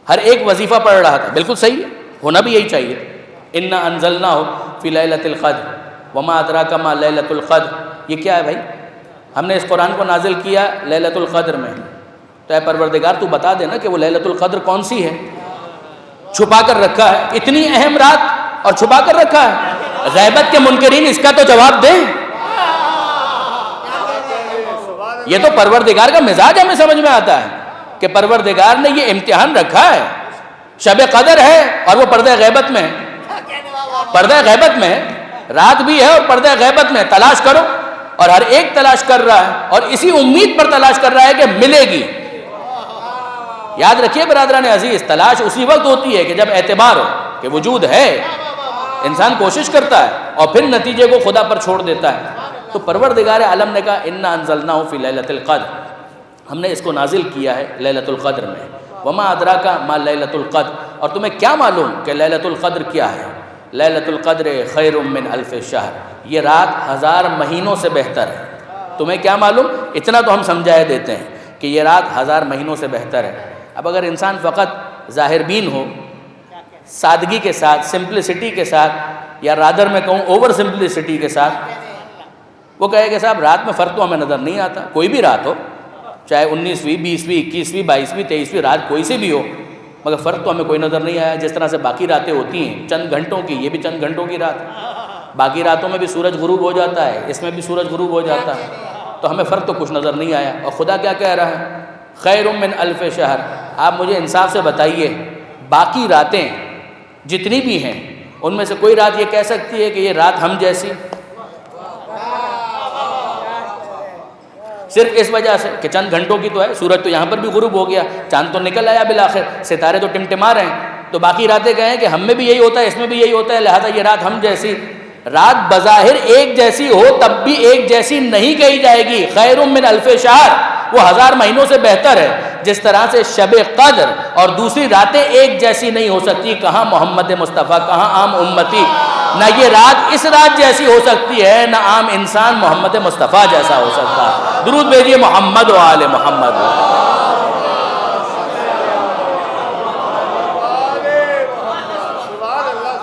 ہر ایک وظیفہ پڑھ رہا تھا، بالکل صحیح ہے، ہونا بھی یہی چاہیے۔ انا انزلناہ فی لیلۃ القدر وما ادراک ما لیلۃ القدر، یہ کیا ہے بھائی؟ ہم نے اس قرآن کو نازل کیا لیلۃ القدر میں، تو اے پروردگار تو بتا دینا کہ وہ لیلۃ القدر کون سی ہے؟ چھپا کر رکھا ہے، اتنی اہم رات اور چھپا کر رکھا ہے۔ غیبت کے منکرین اس کا تو جواب دیں۔ یہ تو پروردگار کا مزاج ہمیں سمجھ میں آتا ہے کہ پروردگار نے یہ امتحان رکھا ہے، شب قدر ہے اور وہ پردہ غیبت میں ہے، پردہ غیبت میں ہے، رات بھی ہے اور پردہ غیبت میں، تلاش کرو۔ اور ہر ایک تلاش کر رہا ہے اور اسی امید پر تلاش کر رہا ہے کہ ملے گی۔ یاد رکھیے برادران عزیز، تلاش اسی وقت ہوتی ہے کہ جب اعتبار ہو کہ وجود ہے، انسان کوشش کرتا ہے اور پھر نتیجے کو خدا پر چھوڑ دیتا ہے۔ تو پروردگار عالم نے کہا انا انزلناہ فی لیلۃ القدر، ہم نے اس کو نازل کیا ہے لیلۃ القدر میں۔ وما ادراک ما لیلۃ القدر، اور تمہیں کیا معلوم کہ لیلۃ القدر کیا ہے؟ لیلۃ القدر خیر من الف شہر، یہ رات 1000 مہینوں سے بہتر ہے۔ تمہیں کیا معلوم؟ اتنا تو ہم سمجھائے دیتے ہیں کہ یہ رات 1000 مہینوں سے بہتر ہے۔ اب اگر انسان فقط ظاہر بین ہو، سادگی کے ساتھ، سمپلسٹی کے ساتھ، یا رادر میں کہوں اوور سمپلسٹی کے ساتھ، وہ کہے کہ صاحب رات میں فرق تو ہمیں نظر نہیں آتا، کوئی بھی رات ہو، چاہے 19ویں 20ویں 21ویں 22ویں 23ویں رات کوئی سی بھی ہو، مگر فرق تو ہمیں کوئی نظر نہیں آیا۔ جس طرح سے باقی راتیں ہوتی ہیں چند گھنٹوں کی، یہ بھی چند گھنٹوں کی رات، باقی راتوں میں بھی سورج غروب ہو جاتا ہے، اس میں بھی سورج غروب ہو جاتا ہے، تو ہمیں فرق تو کچھ نظر نہیں آیا۔ اور خدا کیا کہہ رہا ہے؟ خیر من الف شہر۔ آپ مجھے انصاف سے بتائیے، باقی راتیں جتنی بھی ہیں ان میں سے کوئی رات یہ کہہ سکتی ہے کہ یہ رات ہم جیسی؟ صرف اس وجہ سے کہ چند گھنٹوں کی تو ہے، سورج تو یہاں پر بھی غروب ہو گیا، چاند تو نکل آیا بالآخر، ستارے تو ٹمٹما رہے ہیں، تو باقی راتیں کہیں کہ ہم میں بھی یہی ہوتا ہے، اس میں بھی یہی ہوتا ہے، لہذا یہ رات ہم جیسی۔ رات بظاہر ایک جیسی ہو تب بھی ایک جیسی نہیں کہی جائے گی۔ خیر من الف شہر، وہ 1000 مہینوں سے بہتر ہے۔ جس طرح سے شب قدر اور دوسری راتیں ایک جیسی نہیں ہو سکتی، کہاں محمد مصطفیٰ، کہاں عام امتی، نہ یہ رات اس رات جیسی ہو سکتی ہے، نہ عام انسان محمد مصطفیٰ جیسا ہو سکتا ہے۔ درود بھیجیے محمد و آل محمد۔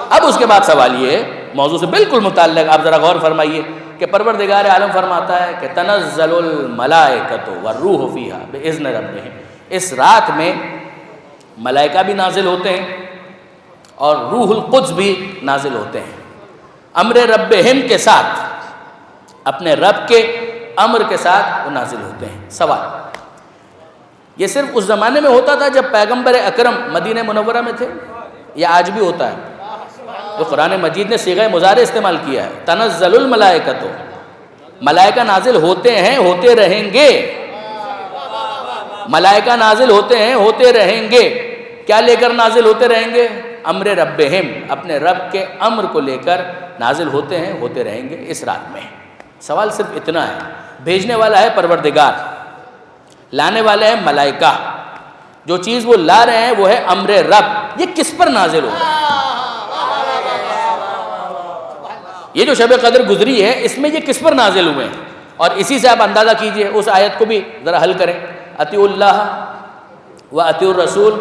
اب اس کے بعد سوال یہ موضوع سے بالکل متعلق، آپ ذرا غور فرمائیے کہ پروردگار عالم فرماتا ہے کہ تنزل الملائکۃ والروح فیہا باذن ربہم، اس رات میں ملائکہ بھی نازل ہوتے ہیں اور روح القدس بھی نازل ہوتے ہیں، امر ربہم کے ساتھ، اپنے رب کے امر کے ساتھ وہ نازل ہوتے ہیں۔ سوال، یہ صرف اس زمانے میں ہوتا تھا جب پیغمبر اکرم مدینہ منورہ میں تھے، یہ آج بھی ہوتا ہے؟ تو قرآن مجید نے صیغہ مضارع استعمال کیا ہے، تنزل الملائکۃ، ملائکہ نازل ہوتے ہیں، ہوتے رہیں گے، ملائکہ نازل ہوتے ہیں، ہوتے رہیں گے۔ کیا لے کر نازل ہوتے رہیں گے؟ امر ربہم، اپنے رب کے امر کو لے کر نازل ہوتے ہیں، ہوتے رہیں گے اس رات میں۔ سوال صرف اتنا ہے، بھیجنے والا ہے پروردگار، لانے والے ہیں ملائکہ، جو چیز وہ لا رہے ہیں وہ ہے امر رب، یہ کس پر نازل ہو رہا ہے؟ یہ جو شب قدر گزری ہے اس میں یہ کس پر نازل ہوئے ہیں؟ اور اسی سے آپ اندازہ کیجئے، اس آیت کو بھی ذرا حل کریں، اطیعوا اللہ و اطیعوا الرسول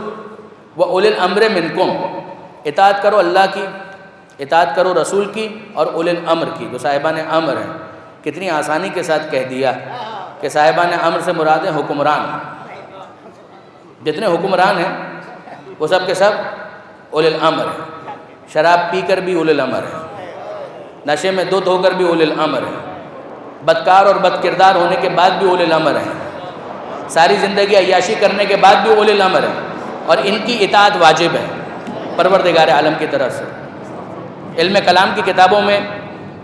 و اولی الامر منکم، اطاعت کرو اللہ کی، اطاعت کرو رسول کی اور اولی الامر کی، جو صاحبان امر ہیں۔ کتنی آسانی کے ساتھ کہہ دیا کہ صاحبان امر سے مراد ہیں حکمران، جتنے حکمران ہیں وہ سب کے سب اولی الامر ہیں، شراب پی کر بھی اولی الامر ہیں، نشے میں دھت ہو کر بھی اولی الامر ہیں، بدکار اور بد کردار ہونے کے بعد بھی اولی الامر ہیں، ساری زندگی عیاشی کرنے کے بعد بھی اولی الامر ہیں، اور ان کی اطاعت واجب ہے پروردگار عالم کی طرف سے۔ علم کلام کی کتابوں میں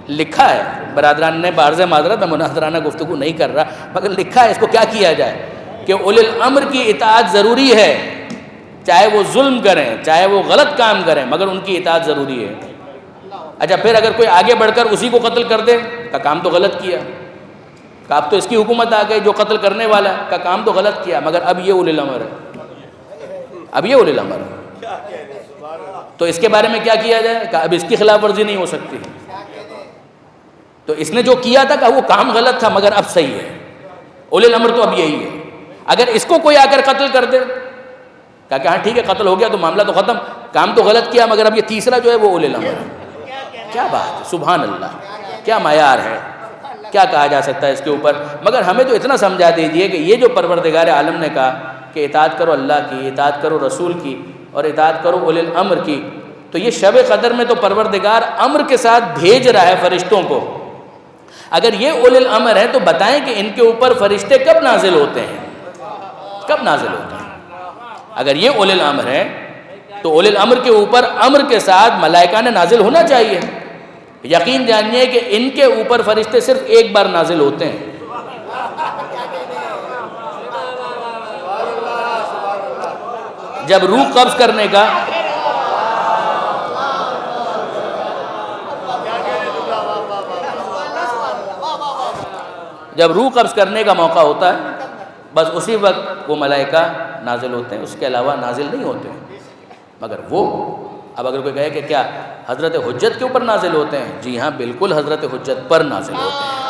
لکھا ہے، برادران نے بعرض معذرت میں مناظرانہ گفتگو نہیں کر رہا، مگر لکھا ہے، اس کو کیا کیا جائے کہ اولی الامر کی اطاعت ضروری ہے، چاہے وہ ظلم کریں، چاہے وہ غلط کام کریں، مگر ان کی اطاعت ضروری ہے۔ اچھا پھر اگر کوئی آگے بڑھ کر اسی کو قتل کر دے کا کام تو غلط کیا، کہ اب تو اس کی حکومت آ گئی، جو قتل کرنے والا کا کام تو غلط کیا، مگر اب یہ اولی الامر ہے، اب یہ اولی الامر ہے، تو اس کے بارے میں کیا کیا جائے کہ اب اس کی خلاف ورزی نہیں ہو سکتی۔ تو اس نے جو کیا تھا کہ وہ کام غلط تھا مگر اب صحیح ہے، اولی الامر تو اب یہی ہے۔ اگر اس کو کوئی آ کر قتل کر دے کہ ہاں ٹھیک ہے قتل ہو گیا تو معاملہ تو ختم، کام تو غلط کیا مگر اب یہ تیسرا جو ہے وہ اولی الامر ہے، کیا بات ہے، سبحان اللہ، کیا معیار ہے، کیا کہا جا سکتا ہے اس کے اوپر۔ مگر ہمیں تو اتنا سمجھا دیجئے کہ یہ جو پروردگار عالم نے کہا کہ اطاعت کرو اللہ کی، اطاعت کرو رسول کی اور اطاعت کرو اولی الامر کی، تو یہ شب قدر میں تو پروردگار امر کے ساتھ بھیج رہا ہے فرشتوں کو۔ اگر یہ اولی الامر ہے تو بتائیں کہ ان کے اوپر فرشتے کب نازل ہوتے ہیں، کب نازل ہوتے ہیں؟ اگر یہ اولی الامر ہے تو اولی الامر کے اوپر امر کے ساتھ ملائکہ نے نازل ہونا چاہیے۔ یقین جانیے کہ ان کے اوپر فرشتے صرف ایک بار نازل ہوتے ہیں، جب روح قبض کرنے کا موقع ہوتا ہے، بس اسی وقت وہ ملائکہ نازل ہوتے ہیں، اس کے علاوہ نازل نہیں ہوتے۔ مگر وہ اب اگر کوئی کہے کہ کیا حضرت حجت کے اوپر نازل ہوتے ہیں، جی ہاں بالکل حضرت حجت پر نازل ہوتے ہیں۔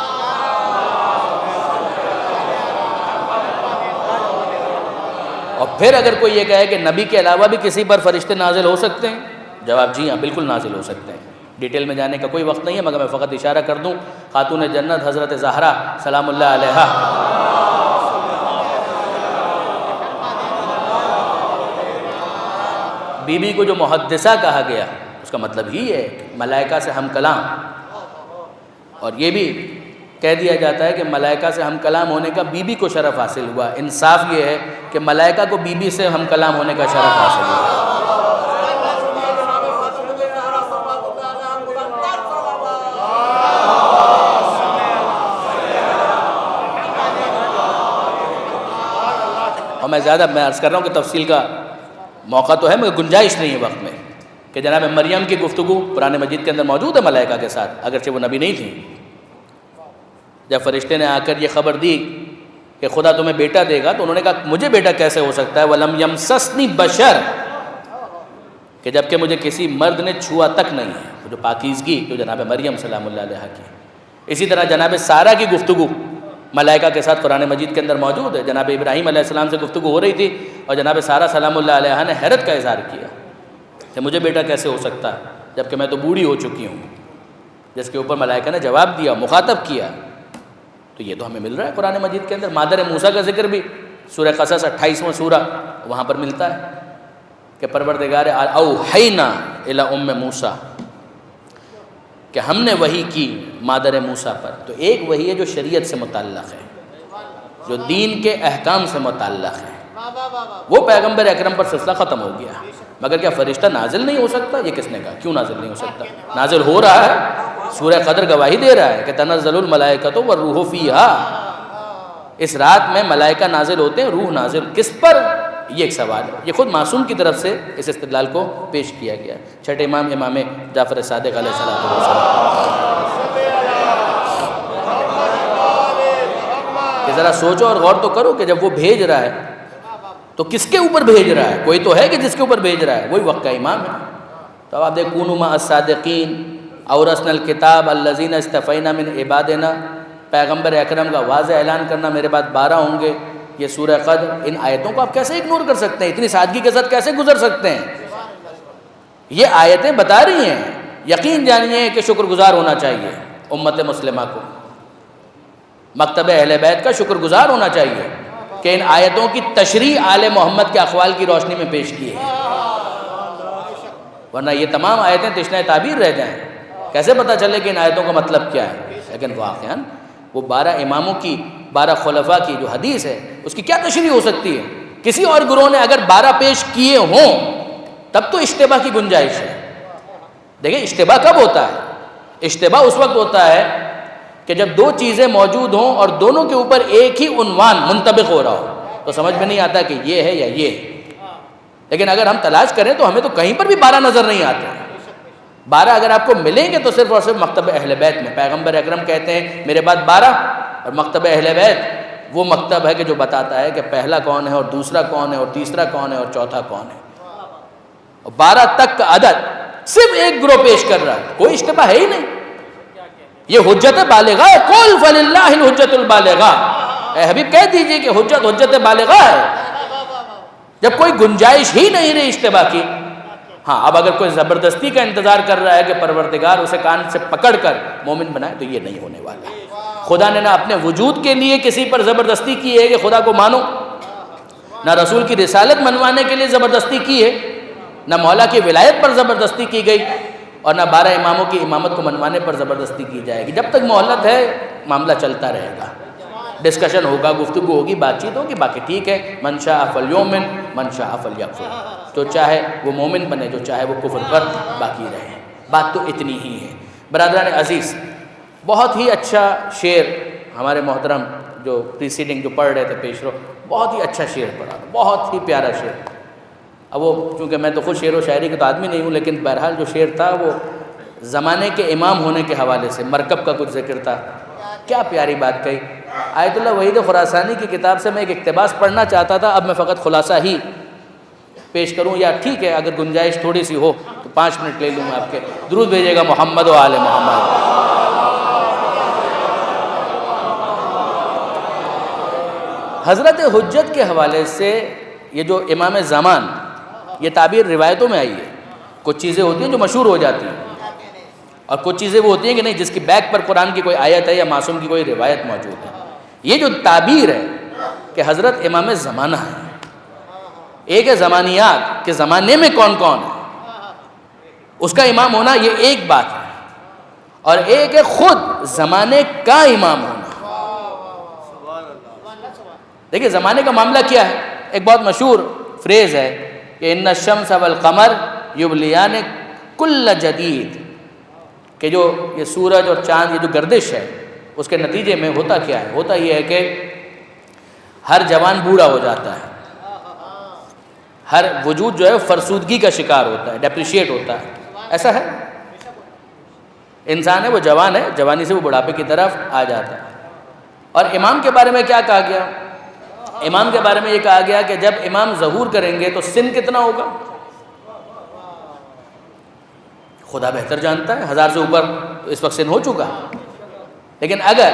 اور پھر اگر کوئی یہ کہے کہ نبی کے علاوہ بھی کسی پر فرشتے نازل ہو سکتے ہیں، جواب جی ہاں بالکل نازل ہو سکتے ہیں۔ ڈیٹیل میں جانے کا کوئی وقت نہیں ہے، مگر میں فقط اشارہ کر دوں، خاتون جنت حضرت زہرا سلام اللہ علیہا بی بی کو جو محدثہ کہا گیا اس کا مطلب ہی ہے کہ ملائکہ سے ہم کلام، اور یہ بھی کہہ دیا جاتا ہے کہ ملائکہ سے ہم کلام ہونے کا بی بی کو شرف حاصل ہوا۔ انصاف یہ ہے کہ ملائکہ کو بی بی سے ہم کلام ہونے کا شرف حاصل ہوا۔ اور میں عرض کر رہا ہوں کہ تفصیل کا موقع تو ہے مگر گنجائش نہیں ہے وقت میں، کہ جناب مریم کی گفتگو قرآن مجید کے اندر موجود ہے ملائکہ کے ساتھ، اگرچہ وہ نبی نہیں تھی۔ جب فرشتے نے آ کر یہ خبر دی کہ خدا تمہیں بیٹا دے گا تو انہوں نے کہا مجھے بیٹا کیسے ہو سکتا ہے، وَلَمْ يَمْسَسْنِي بَشَرٌ، کہ جبکہ مجھے کسی مرد نے چھوا تک نہیں ہے، جو پاکیزگی جو جناب مریم سلام اللہ علیہا کی۔ اسی طرح جناب سارہ کی گفتگو ملائکہ کے ساتھ قرآن مجید کے اندر موجود ہے۔ جناب ابراہیم علیہ السلام سے گفتگو ہو رہی تھی اور جناب سارہ سلام اللہ علیہا نے حیرت کا اظہار کیا کہ مجھے بیٹا کیسے ہو سکتا ہے جبکہ میں تو بوڑھی ہو چکی ہوں، جس کے اوپر ملائکہ نے جواب دیا، مخاطب کیا۔ تو یہ تو ہمیں مل رہا ہے قرآن مجید کے اندر۔ مادر موسیٰ کا ذکر بھی سورہ قصص 28واں سورہ وہاں پر ملتا ہے کہ پروردگار اوحینا الی ام موسیٰ، کہ ہم نے وحی کی مادر موسیٰ پر۔ تو ایک وحی ہے جو شریعت سے متعلق ہے، جو دین کے احکام سے متعلق ہے، وہ پیغمبر اکرم پر سلسلہ ختم ہو گیا. مگر کیا فرشتہ نازل نہیں ہو سکتا؟ یہ کس نے کہا؟ کیوں نازل نہیں ہو سکتا؟ نازل ہو رہا ہے. سورہ قدر گواہی دے رہا ہے کہ تنزل الملائکۃ والروح فیہا. اس رات میں ملائکہ نازل ہوتے ہیں، روح نازل کس پر؟ یہ ایک سوال ہے. یہ خود معصوم کی طرف سے اس استدلال کو پیش کیا گیا. چھٹے امام امام جعفر صادق علیہ السلام کہ ذرا سوچو اور غور تو کرو کہ جب وہ بھیج رہا ہے تو کس کے اوپر بھیج رہا ہے؟ کوئی تو ہے کہ جس کے اوپر بھیج رہا ہے، وہی وقت کا امام ہے. تو آپ دیکھ کونوا مع الصادقین اورثنا الکتاب الذین اصطفینا من عبادنا، پیغمبر اکرم کا واضح اعلان کرنا میرے بعد 12 ہوں گے. یہ سورہ قدر، ان آیتوں کو آپ کیسے اگنور کر سکتے ہیں؟ اتنی سادگی کے ساتھ کیسے گزر سکتے ہیں؟ یہ آیتیں بتا رہی ہیں. یقین جانیے کہ شکر گزار ہونا چاہیے امت مسلمہ کو، مکتب اہل بیت کا شکر گزار ہونا چاہیے کہ ان آیتوں کی تشریح آل محمد کے اقوال کی روشنی میں پیش کی ہے. ورنہ یہ تمام آیتیں تشنہ تعبیر رہ جائیں، کیسے پتہ چلے کہ ان آیتوں کا مطلب کیا ہے؟ لیکن واقعاً وہ 12 اماموں کی، 12 خلفاء کی جو حدیث ہے اس کی کیا تشریح ہو سکتی ہے؟ کسی اور گروہ نے اگر 12 پیش کیے ہوں تب تو اشتباہ کی گنجائش ہے. دیکھیں اشتباہ کب ہوتا ہے؟ اشتباہ اس وقت ہوتا ہے کہ جب دو چیزیں موجود ہوں اور دونوں کے اوپر ایک ہی عنوان منطبق ہو رہا ہو تو سمجھ میں نہیں آتا کہ یہ ہے یا یہ. لیکن اگر ہم تلاش کریں تو ہمیں تو کہیں پر بھی 12 نظر نہیں آتے. 12 اگر آپ کو ملیں گے تو صرف اور صرف مکتب اہل بیت میں. پیغمبر اکرم کہتے ہیں میرے بعد 12، اور مکتب اہل بیت وہ مکتب ہے کہ جو بتاتا ہے کہ پہلا کون ہے اور دوسرا کون ہے اور تیسرا کون ہے اور چوتھا کون ہے. اور 12 تک کا عدد صرف ایک گروہ پیش کر رہا ہے، کوئی اشتباہ ہے ہی نہیں. یہ حجت بالغہ ہے. قل فللہ الحجت البالغہ. اے حبیب کہہ دیجئے کہ حجت بالغہ ہے، جب کوئی گنجائش ہی نہیں رہی اشتباہ کی. ہاں اب اگر کوئی زبردستی کا انتظار کر رہا ہے کہ پروردگار اسے کان سے پکڑ کر مومن بنائے تو یہ نہیں ہونے والا. خدا نے نہ اپنے وجود کے لیے کسی پر زبردستی کی ہے کہ خدا کو مانو، نہ رسول کی رسالت منوانے کے لیے زبردستی کی ہے، نہ مولا کی ولایت پر زبردستی کی گئی، اور نہ 12 اماموں کی امامت کو منوانے پر زبردستی کی جائے گی. جب تک مہلت ہے معاملہ چلتا رہے گا، ڈسکشن ہوگا، گفتگو ہوگی، بات چیت ہوگی. باقی ٹھیک ہے، من شاء فلیؤمن من شاء فلیکفر. جو چاہے وہ مومن بنے، جو چاہے وہ کفر پر باقی رہے. بات تو اتنی ہی ہے. برادران عزیز، بہت ہی اچھا شعر ہمارے محترم جو پریسیڈنگ جو پڑھ رہے تھے پیشرو، بہت ہی اچھا شعر پڑھا، بہت ہی پیارا شعر. اب وہ چونکہ میں تو خود شعر و شاعری کا تو آدمی نہیں ہوں، لیکن بہرحال جو شعر تھا وہ زمانے کے امام ہونے کے حوالے سے مرکب کا کچھ ذکر تھا. کیا پیاری بات کہی. آیت اللہ وحید خراسانی کی کتاب سے میں ایک اقتباس پڑھنا چاہتا تھا، اب میں فقط خلاصہ ہی پیش کروں، یا ٹھیک ہے اگر گنجائش تھوڑی سی ہو تو 5 منٹ لے لوں میں آپ کے. درود بھیجیے گا محمد و آل محمد. حضرت حجت کے حوالے سے یہ جو امام زمان، یہ تعبیر روایتوں میں آئی ہے. کچھ چیزیں ہوتی ہیں جو مشہور ہو جاتی ہیں، اور کچھ چیزیں وہ ہوتی ہیں کہ نہیں جس کی بیک پر قرآن کی کوئی آیت ہے یا معصوم کی کوئی روایت موجود ہے. یہ جو تعبیر ہے کہ حضرت امام زمانہ ہے، ایک ہے زمانیات کہ زمانے میں کون کون ہے، اس کا امام ہونا یہ ایک بات ہے، اور ایک ہے خود زمانے کا امام ہونا. دیکھیں زمانے کا معاملہ کیا ہے. ایک بہت مشہور فریز ہے کہ ان الشمس والقمر یبلیان کل جدید، کہ جو یہ سورج اور چاند یہ جو گردش ہے اس کے نتیجے میں ہوتا کیا ہے؟ ہوتا یہ ہے کہ ہر جوان بوڑھا ہو جاتا ہے، ہر وجود جو ہے فرسودگی کا شکار ہوتا ہے، ڈیپریشیٹ ہوتا ہے. ایسا ہے، انسان ہے وہ جوان ہے، جوانی سے وہ بڑھاپے کی طرف آ جاتا ہے. اور امام کے بارے میں کیا کہا گیا؟ امام کے بارے میں یہ کہا گیا کہ جب امام ظہور کریں گے تو سن کتنا ہوگا خدا بہتر جانتا ہے. 1000 سے اوپر تو اس وقت سن ہو چکا، لیکن اگر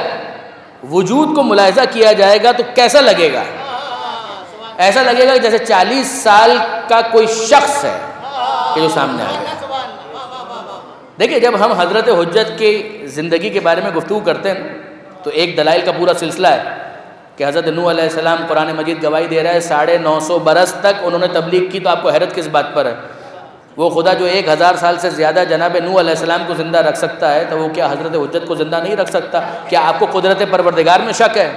وجود کو ملاحظہ کیا جائے گا تو کیسا لگے گا؟ ایسا لگے گا کہ جیسے 40 سال کا کوئی شخص ہے کہ جو سامنے آ گیا. دیکھیں جب ہم حضرت حجت کی زندگی کے بارے میں گفتگو کرتے ہیں تو ایک دلائل کا پورا سلسلہ ہے کہ حضرت نوح علیہ السلام قرآن مجید گواہی دے رہا ہے 950 برس تک انہوں نے تبلیغ کی. تو آپ کو حیرت کس بات پر ہے؟ وہ خدا جو 1000 سال سے زیادہ جناب نوح علیہ السلام کو زندہ رکھ سکتا ہے تو وہ کیا حضرت حجت کو زندہ نہیں رکھ سکتا؟ کیا آپ کو قدرت پروردگار میں شک ہے؟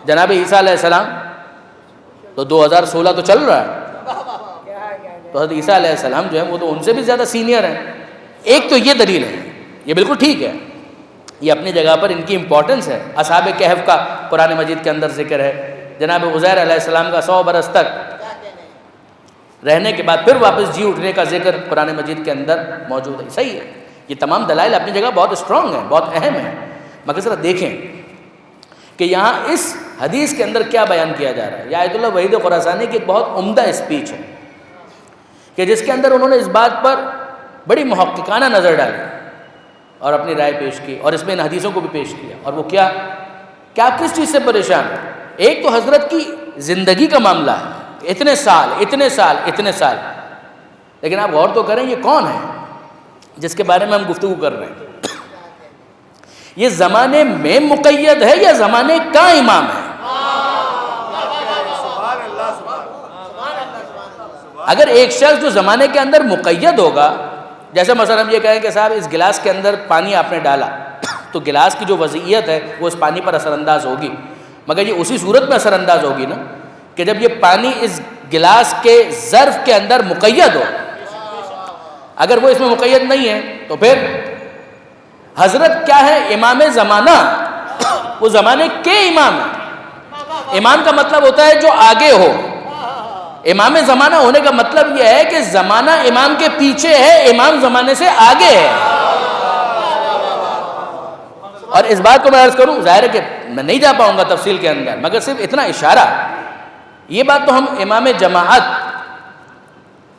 جناب عیسیٰ علیہ السلام تو 2016 تو چل رہا ہے. تو حضرت عیسیٰ علیہ السلام جو ہے وہ تو ان سے بھی زیادہ سینئر ہیں. ایک تو یہ دلیل ہے, یہ بالکل ٹھیک ہے, یہ اپنی جگہ پر ان کی امپورٹنس ہے. اصحاب کہف کا قرآن مجید کے اندر ذکر ہے, جناب عزیر علیہ السلام کا 100 برس تک رہنے کے بعد پھر واپس جی اٹھنے کا ذکر قرآن مجید کے اندر موجود ہے. صحیح ہے, یہ تمام دلائل اپنی جگہ بہت اسٹرانگ ہیں, بہت اہم ہیں. مگر ذرا دیکھیں کہ یہاں اس حدیث کے اندر کیا بیان کیا جا رہا ہے. یہ آیت اللہ وحید خراسانی کی ایک بہت عمدہ اسپیچ ہے کہ جس کے اندر انہوں نے اس بات پر بڑی محققانہ نظر ڈالی اور اپنی رائے پیش کی, اور اس میں ان حدیثوں کو بھی پیش کیا. اور وہ کیا کہ آپ کس چیز سے پریشان ہیں؟ ایک تو حضرت کی زندگی کا معاملہ ہے, اتنے سال, لیکن آپ غور تو کریں یہ کون ہے جس کے بارے میں ہم گفتگو کر رہے ہیں؟ یہ زمانے میں مقید ہے یا زمانے کا امام ہے؟ اگر ایک شخص جو زمانے کے اندر مقید ہوگا, جیسے مثلا ہم یہ کہیں کہ صاحب اس گلاس کے اندر پانی آپ نے ڈالا تو گلاس کی جو وضعیت ہے وہ اس پانی پر اثر انداز ہوگی, مگر یہ اسی صورت میں اثر انداز ہوگی نا کہ جب یہ پانی اس گلاس کے ظرف کے اندر مقید ہو. اگر وہ اس میں مقید نہیں ہے تو پھر حضرت کیا ہے؟ امام زمانہ, وہ زمانے کے امام ہیں. امام کا مطلب ہوتا ہے جو آگے ہو. امام زمانہ ہونے کا مطلب یہ ہے کہ زمانہ امام کے پیچھے ہے, امام زمانے سے آگے ہے. اور اس بات کو میں عرض کروں, ظاہر ہے کہ میں نہیں جا پاؤں گا تفصیل کے اندر, مگر صرف اتنا اشارہ, یہ بات تو ہم امام جماعت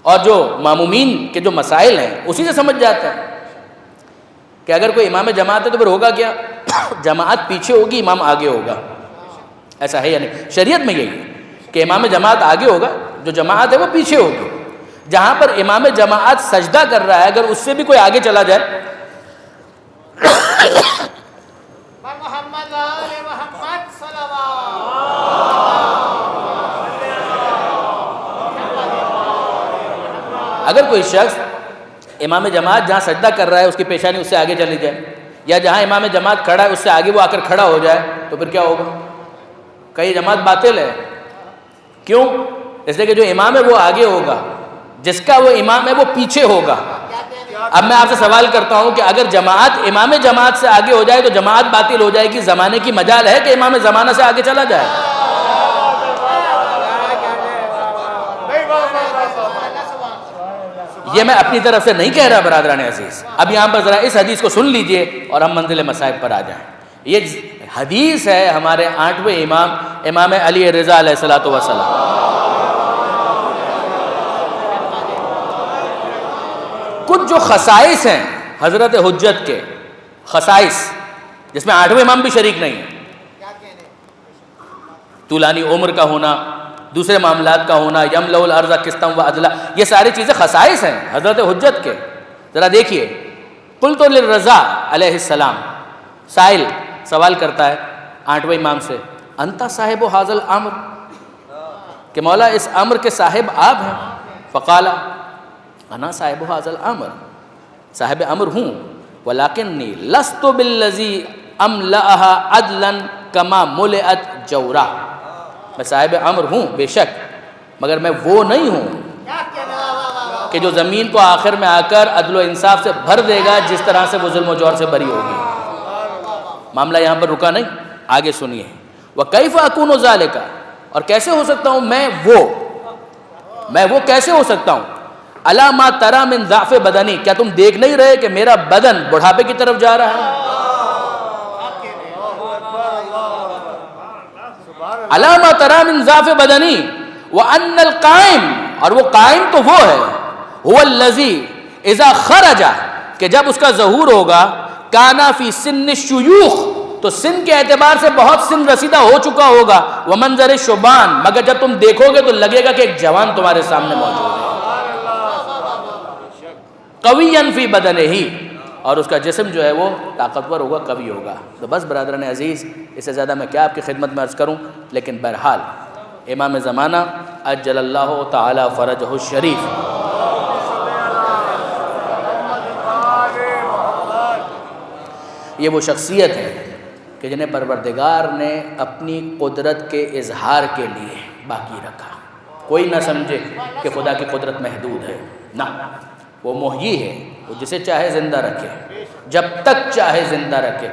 اور جو مامومین کے جو مسائل ہیں اسی سے سمجھ جاتے ہیں کہ اگر کوئی امام جماعت ہے تو پھر ہوگا کیا؟ جماعت پیچھے ہوگی, امام آگے ہوگا. ایسا ہے یا نہیں؟ شریعت میں یہی ہے کہ امام جماعت آگے ہوگا, جو جماعت ہے وہ پیچھے ہوگی. جہاں پر امام جماعت سجدہ کر رہا ہے, اگر اس سے بھی کوئی آگے چلا جائے اگر کوئی شخص امام جماعت جہاں سجدہ کر رہا ہے اس کی پیشانی اس سے آگے چلی جائے, یا جہاں امام جماعت کھڑا ہے اس سے آگے وہ آ کر کھڑا ہو جائے, تو پھر کیا ہوگا؟ کئی جماعت باطل ہے. کیوں؟ اس لیے کہ جو امام ہے وہ آگے ہوگا, جس کا وہ امام ہے وہ پیچھے ہوگا. اب میں آپ سے سوال کرتا ہوں کہ اگر جماعت امام جماعت سے آگے ہو جائے تو جماعت باطل ہو جائے گی. زمانے کی مجال ہے کہ امام زمانہ سے آگے چلا جائے. یہ میں اپنی طرف سے نہیں کہہ رہا برادران عزیز. اب یہاں پر ذرا اس حدیث کو سن لیجئے اور ہم منزل مصائب پر آ جائیں. یہ حدیث ہے ہمارے 8ویں امام, امام علی رضا علیہ الصلوۃ والسلام. کچھ جو خصائص ہیں حضرت حجت کے, خصائص جس میں 8ویں امام بھی شریک نہیں ہے, طولانی عمر کا ہونا, دوسرے معاملات کا ہونا, یملأ الارض قسطا وعدلا, یہ ساری چیزیں خصائص ہیں حضرت حجت کے. ذرا دیکھیے, قلت للرضا علیہ السلام, سائل سوال کرتا ہے 8ویں امام سے, انت صاحب حاضل امر, کہ مولا اس امر کے صاحب آپ ہیں. فقال انا صاحب حاضل امر, صاحب امر ہوں, ولکنی لست بالذی املأها عدلا کما ملئت جورا, میں صاحب امر ہوں بے شک, مگر میں وہ نہیں ہوں کہ جو زمین کو آخر میں آ کر عدل و انصاف سے بھر دے گا جس طرح سے وہ ظلم و جور سے بری ہوگی. معاملہ یہاں پر رکا نہیں, آگے سنیے. وَكَيْفَ أَكُونُ ذَلِكَ, اور کیسے ہو سکتا ہوں میں وہ کیسے ہو سکتا ہوں؟ أَلَا مَا تَرَى مِنْ ضَعْفِ بَدَنِي, کیا تم دیکھ نہیں رہے کہ میرا بدن بڑھاپے کی طرف جا رہا ہے؟ أَلَا مَا تَرَى مِنْ ضَعْفِ بَدَنِي وَأَنَّ الْقَائِمِ, اور وہ قائم تو وہ ہے, هُوَ الَّذِي إِذَا خَرَجَ, کہ جب اس کا ظہور ہوگا, کانا فی سن الشیوخ, تو سن کے اعتبار سے بہت سن رسیدہ ہو چکا ہوگا, ومنظر الشبان, مگر جب تم دیکھو گے تو لگے گا کہ ایک جوان تمہارے سامنے موجود ہے. قویًا فی بدنہ, اور اس کا جسم جو ہے وہ طاقتور ہوگا, قوی ہوگا. تو بس برادران عزیز, اس سے زیادہ میں کیا آپ کی خدمت میں عرض کروں, لیکن بہرحال امام زمانہ عجل اللہ تعالی فرجہ الشریف, یہ وہ شخصیت ہے کہ جنہیں پروردگار نے اپنی قدرت کے اظہار کے لیے باقی رکھا۔ کوئی نہ سمجھے کہ خدا کی قدرت محدود ہے، نہ، وہ محیی ہے، وہ جسے چاہے زندہ رکھے، جب تک چاہے زندہ رکھے۔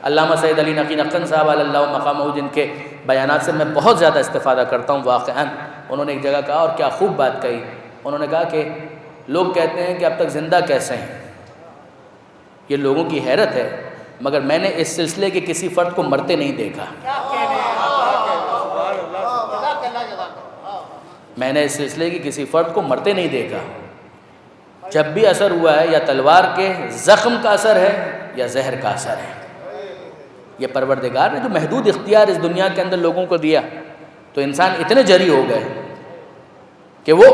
علامہ سید علی نقی نقن صاحب علی اللہ مقامہ، جن کے بیانات سے میں بہت زیادہ استفادہ کرتا ہوں واقعاً، انہوں نے ایک جگہ کہا اور کیا خوب بات کہی، انہوں نے کہا کہ لوگ کہتے ہیں کہ اب تک زندہ کیسے ہیں، یہ لوگوں کی حیرت ہے، مگر میں نے اس سلسلے کے کسی فرد کو مرتے نہیں دیکھا۔ میں نے اس سلسلے کی کسی فرد کو مرتے نہیں دیکھا۔ جب بھی اثر ہوا ہے یا تلوار کے زخم کا اثر ہے یا زہر کا اثر ہے۔ یہ پروردگار نے جو محدود اختیار اس دنیا کے اندر لوگوں کو دیا، تو انسان اتنے جری ہو گئے کہ وہ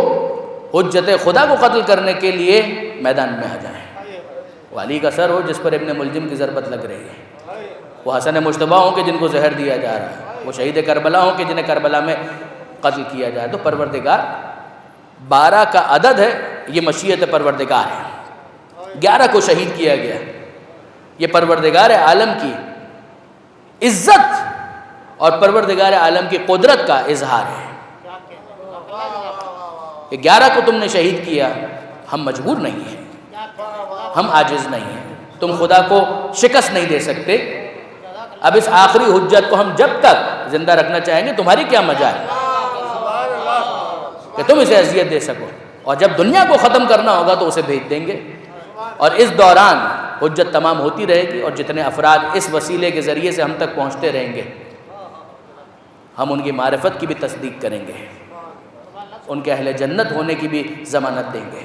حجت خدا کو قتل کرنے کے لیے میدان میں آ جائیں۔ وہ علی کا سر ہو جس پر ابن ملجم کی ضربت لگ رہی ہے، وہ حسن مجتبیٰ ہوں کہ جن کو زہر دیا جا رہا ہے، وہ شہید کربلا ہوں کہ جنہیں کربلا میں قتل کیا جائے۔ تو پروردگار 12 کا عدد ہے، یہ مشیت پروردگار ہے، 11 کو شہید کیا گیا، یہ پروردگار عالم کی عزت اور پروردگار عالم کی قدرت کا اظہار ہے۔ کہ 11 کو تم نے شہید کیا، ہم مجبور نہیں ہیں، ہم عاجز نہیں ہیں، تم خدا کو شکست نہیں دے سکتے۔ اب اس آخری حجت کو ہم جب تک زندہ رکھنا چاہیں گے، تمہاری کیا مجال کہ تم اسے اذیت دے سکو، اور جب دنیا کو ختم کرنا ہوگا تو اسے بھیج دیں گے، اور اس دوران حجت تمام ہوتی رہے گی، اور جتنے افراد اس وسیلے کے ذریعے سے ہم تک پہنچتے رہیں گے، ہم ان کی معرفت کی بھی تصدیق کریں گے، ان کے اہل جنت ہونے کی بھی ضمانت دیں گے،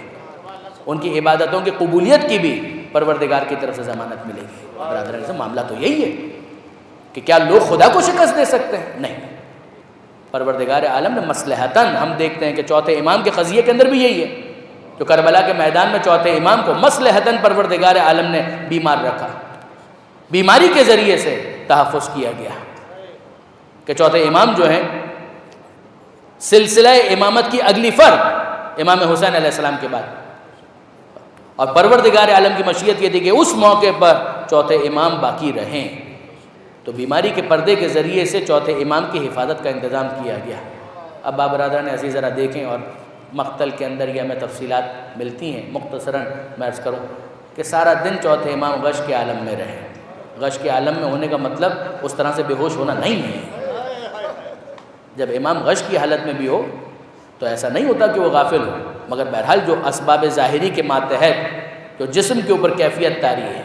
ان کی عبادتوں کی قبولیت کی بھی پروردگار کی طرف سے ضمانت ملے گی۔ برادران سے معاملہ تو یہی ہے کہ کیا لوگ خدا کو شکست دے سکتے ہیں؟ نہیں، پروردگار عالم نے مصلحتاً، ہم دیکھتے ہیں کہ چوتھے امام کے قضیے کے اندر بھی یہی ہے، جو کربلا کے میدان میں چوتھے امام کو مصلحتاً پروردگار عالم نے بیمار رکھا، بیماری کے ذریعے سے تحفظ کیا گیا کہ چوتھے امام جو ہیں سلسلہ امامت کی اگلی فرد امام حسین علیہ السلام کے بعد، اور پروردگار عالم کی مشیت یہ تھی کہ اس موقع پر چوتھے امام باقی رہیں، تو بیماری کے پردے کے ذریعے سے چوتھے امام کی حفاظت کا انتظام کیا گیا۔ اب آپ برادران عزیز ذرا دیکھیں، اور مقتل کے اندر یہ ہمیں تفصیلات ملتی ہیں، مختصراً میں عرض کروں کہ سارا دن چوتھے امام غش کے عالم میں رہے۔ غش کے عالم میں ہونے کا مطلب اس طرح سے بے ہوش ہونا نہیں ہے۔ جب امام غش کی حالت میں بھی ہو تو ایسا نہیں ہوتا کہ وہ غافل ہو، مگر بہرحال جو اسباب ظاہری کے ماتحت جو جسم کے اوپر کیفیت طاری ہے،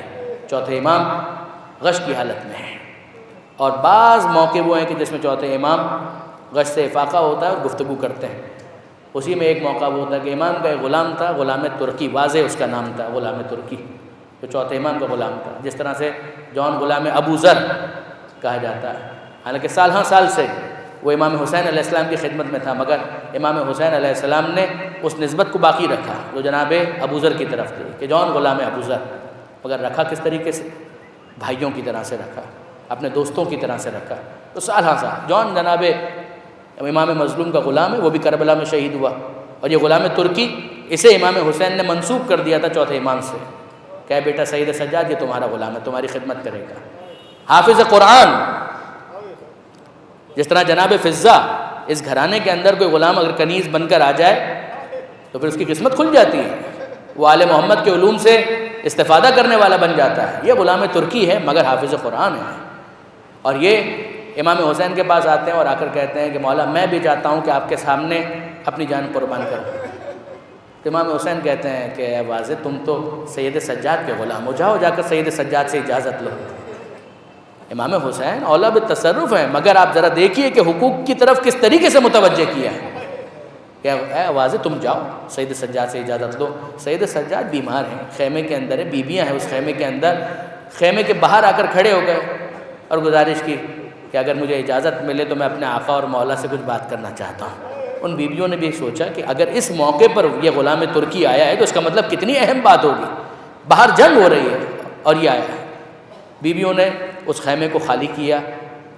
چوتھے امام غش کی حالت میں ہے۔ اور بعض موقع وہ ہیں کہ جس میں چوتھے امام غش سے افاقہ ہوتا ہے اور گفتگو کرتے ہیں۔ اسی میں ایک موقع وہ ہوتا ہے کہ امام کا ایک غلام تھا، غلام ترکی، واضح اس کا نام تھا غلام ترکی، جو چوتھے امام کا غلام تھا، جس طرح سے جون غلام ابو ذر کہا جاتا ہے، حالانکہ سال ہاں سال سے وہ امام حسین علیہ السلام کی خدمت میں تھا، مگر امام حسین علیہ السلام نے اس نسبت کو باقی رکھا جو جناب ابو ذر کی طرف تھی، کہ جون غلام ابو ذر، مگر رکھا کس طریقے سے؟ بھائیوں کی طرح سے رکھا، اپنے دوستوں کی طرح سے رکھا۔ تو سال ہاں سال جون جناب امام مظلوم کا غلام ہے، وہ بھی کربلا میں شہید ہوا، اور یہ غلام ترکی اسے امام حسین نے منسوب کر دیا تھا چوتھے امام سے، کہ بیٹا سید سجاد یہ تمہارا غلام ہے، تمہاری خدمت کرے گا۔ حافظ قرآن، جس طرح جناب فضہ، اس گھرانے کے اندر کوئی غلام اگر کنیز بن کر آ جائے تو پھر اس کی قسمت کھل جاتی ہے، وہ آل محمد کے علوم سے استفادہ کرنے والا بن جاتا ہے۔ یہ غلام ترکی ہے مگر حافظ قرآن ہے، اور یہ امام حسین کے پاس آتے ہیں اور آ کر کہتے ہیں کہ مولا میں بھی چاہتا ہوں کہ آپ کے سامنے اپنی جان قربان کروں۔ تو امام حسین کہتے ہیں کہ اے واضح، تم تو سید سجاد کے غلام ہو، جاؤ جا کر سید سجاد سے اجازت لو۔ امام حسین اولا بالتصرف ہیں، مگر آپ ذرا دیکھیے کہ حقوق کی طرف کس طریقے سے متوجہ کیا ہے کہ اے واضح تم جاؤ سید سجاد سے اجازت لو۔ سید سجاد بیمار ہیں، خیمے کے اندر ہے، بیویاں ہیں اس خیمے کے اندر، خیمے کے باہر آ کر کھڑے ہو گئے اور گزارش کی کہ اگر مجھے اجازت ملے تو میں اپنے آقا اور مولا سے کچھ بات کرنا چاہتا ہوں۔ ان بیویوں نے بھی سوچا کہ اگر اس موقع پر یہ غلام ترکی آیا ہے تو اس کا مطلب کتنی اہم بات ہوگی، باہر جنگ ہو رہی ہے اور یہ آیا ہے۔ بیویوں نے اس خیمے کو خالی کیا،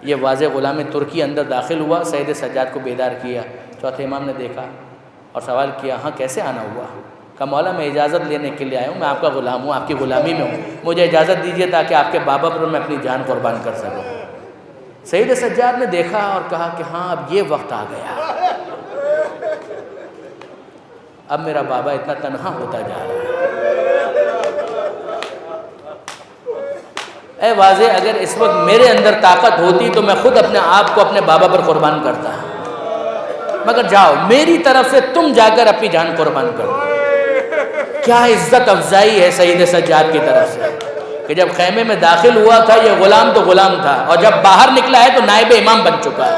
یہ واضح غلام ترکی اندر داخل ہوا، سید سجاد کو بیدار کیا۔ چوتھے امام نے دیکھا اور سوال کیا، ہاں کیسے آنا ہوا؟ کہا مولا میں اجازت لینے کے لیے آیا ہوں، میں آپ کا غلام ہوں، آپ کی غلامی میں ہوں، مجھے اجازت دیجیے تاکہ آپ کے بابا پر میں اپنی جان قربان کر سکوں۔ سید سجاد نے دیکھا اور کہا کہ ہاں اب یہ وقت آ گیا، اب میرا بابا اتنا تنہا ہوتا جا رہا ہے۔ اے واضح، اگر اس وقت میرے اندر طاقت ہوتی تو میں خود اپنے آپ کو اپنے بابا پر قربان کرتا، مگر جاؤ میری طرف سے تم جا کر اپنی جان قربان کر دو۔ کیا عزت افزائی ہے سید سجاد کی طرف سے کہ جب خیمے میں داخل ہوا تھا یہ غلام تو غلام تھا، اور جب باہر نکلا ہے تو نائب امام بن چکا ہے۔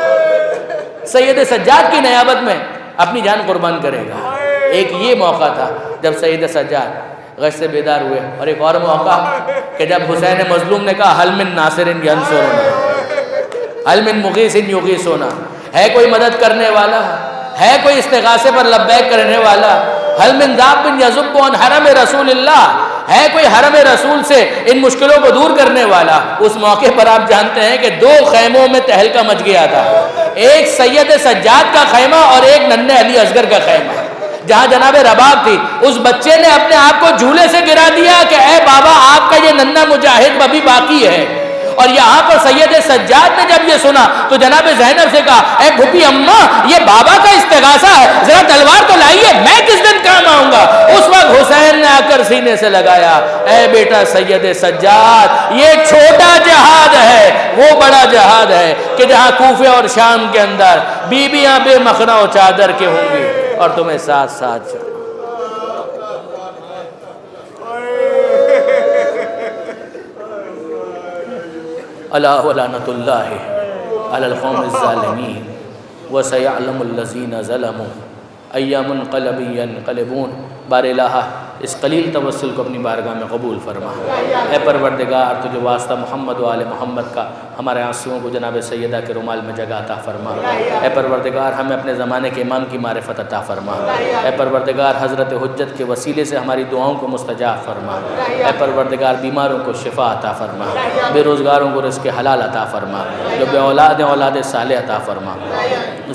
سید سجاد کی نیابت میں اپنی جان قربان کرے گا۔ ایک یہ موقع تھا جب سید سجاد غش سے بیدار ہوئے، اور ایک اور موقع کہ جب حسین مظلوم نے کہا حل من ناصر ینصرنا، حل من مغیث یغیثنا، ہے کوئی مدد کرنے والا، ہے کوئی استغاثے پر لبیک کرنے والا، حل من ذاب یذب عن حرم رسول اللہ، ہے کوئی حرم رسول سے ان مشکلوں کو دور کرنے والا۔ اس موقع پر آپ جانتے ہیں کہ دو خیموں میں تہلکہ مچ گیا تھا، ایک سید سجاد کا خیمہ اور ایک ننھے علی اصغر کا خیمہ۔ جہاں جناب رباب تھی، اس بچے نے اپنے آپ کو جھولے سے گرا دیا کہ اے بابا آپ کا یہ ننھا مجاہد ابھی باقی ہے۔ اور یہاں پر سید سجاد نے جب یہ سنا تو جناب زینب سے کہا اے بھوپی اماں یہ بابا کا استغاثہ ہے، ذرا تلوار تو لائیے، میں کس دن کام آؤں گا۔ اس وقت حسین نے آ کر سینے سے لگایا، اے بیٹا سید سجاد یہ چھوٹا جہاد ہے، وہ بڑا جہاد ہے کہ جہاں کوفے اور شام کے اندر بیویاں بے مخنا و چادر کے ہوں گی اور تمہیں ساتھ ساتھ چلو۔ الا ولعنۃ اللہ علی القوم الظالمین وسیعلم الذین ظلموا ای منقلب ینقلبون۔ بار الہ اس قلیل توسل کو اپنی بارگاہ میں قبول فرما۔ اے پروردگار تجھے واسطہ محمد و آل محمد کا ہمارے آنسوؤں کو جناب سیدہ کے رومال میں جگہ عطا فرما۔ اے پروردگار ہمیں اپنے زمانے کے امام کی معرفت عطا فرما۔ اے پروردگار حضرت حجت کے وسیلے سے ہماری دعاؤں کو مستجاب فرما۔ اے پروردگار بیماروں کو شفا عطا فرما، بے روزگاروں کو رزق حلال عطا فرما، جو بے اولاد ہیں اولاد صالح عطا فرما،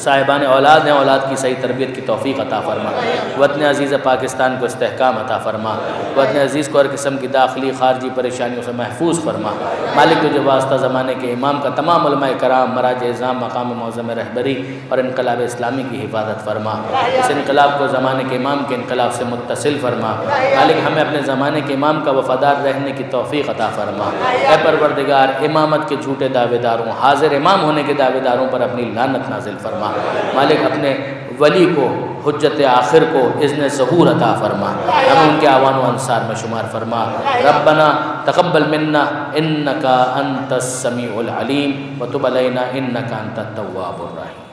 صاحبان اولاد ہیں اولاد کی صحیح تربیت کی توفیق عطا فرما۔ وطن عزیز پاکستان کو استحکام عطا فرما، وطن عزیز کو ہر قسم کی داخلی خارجی پریشانیوں سے محفوظ فرما۔ مالک تجھے واسطہ زمانے کے امام کا تمام علماء کرام مراجع اعظام مقام معظم رہبری اور انقلاب اسلامی کی حفاظت فرما۔ اس انقلاب کو زمانے کے امام کے انقلاب سے متصل فرما۔ مالک ہمیں اپنے زمانے کے امام کا وفادار رہنے کی توفیق عطا فرما۔ اے پروردگار امامت کے جھوٹے دعوے داروں، حاضر امام ہونے کے دعوے داروں پر اپنی لعنت نازل فرما۔ مالک اپنے ولی کو حجت آخر کو اذن ظہور عطا فرما، ہمیں ان کے اعوان و انصار میں شمار فرما۔ ربنا تقبل منا انک انت السمیع العلیم وتب علینا انک انت التواب الرحیم۔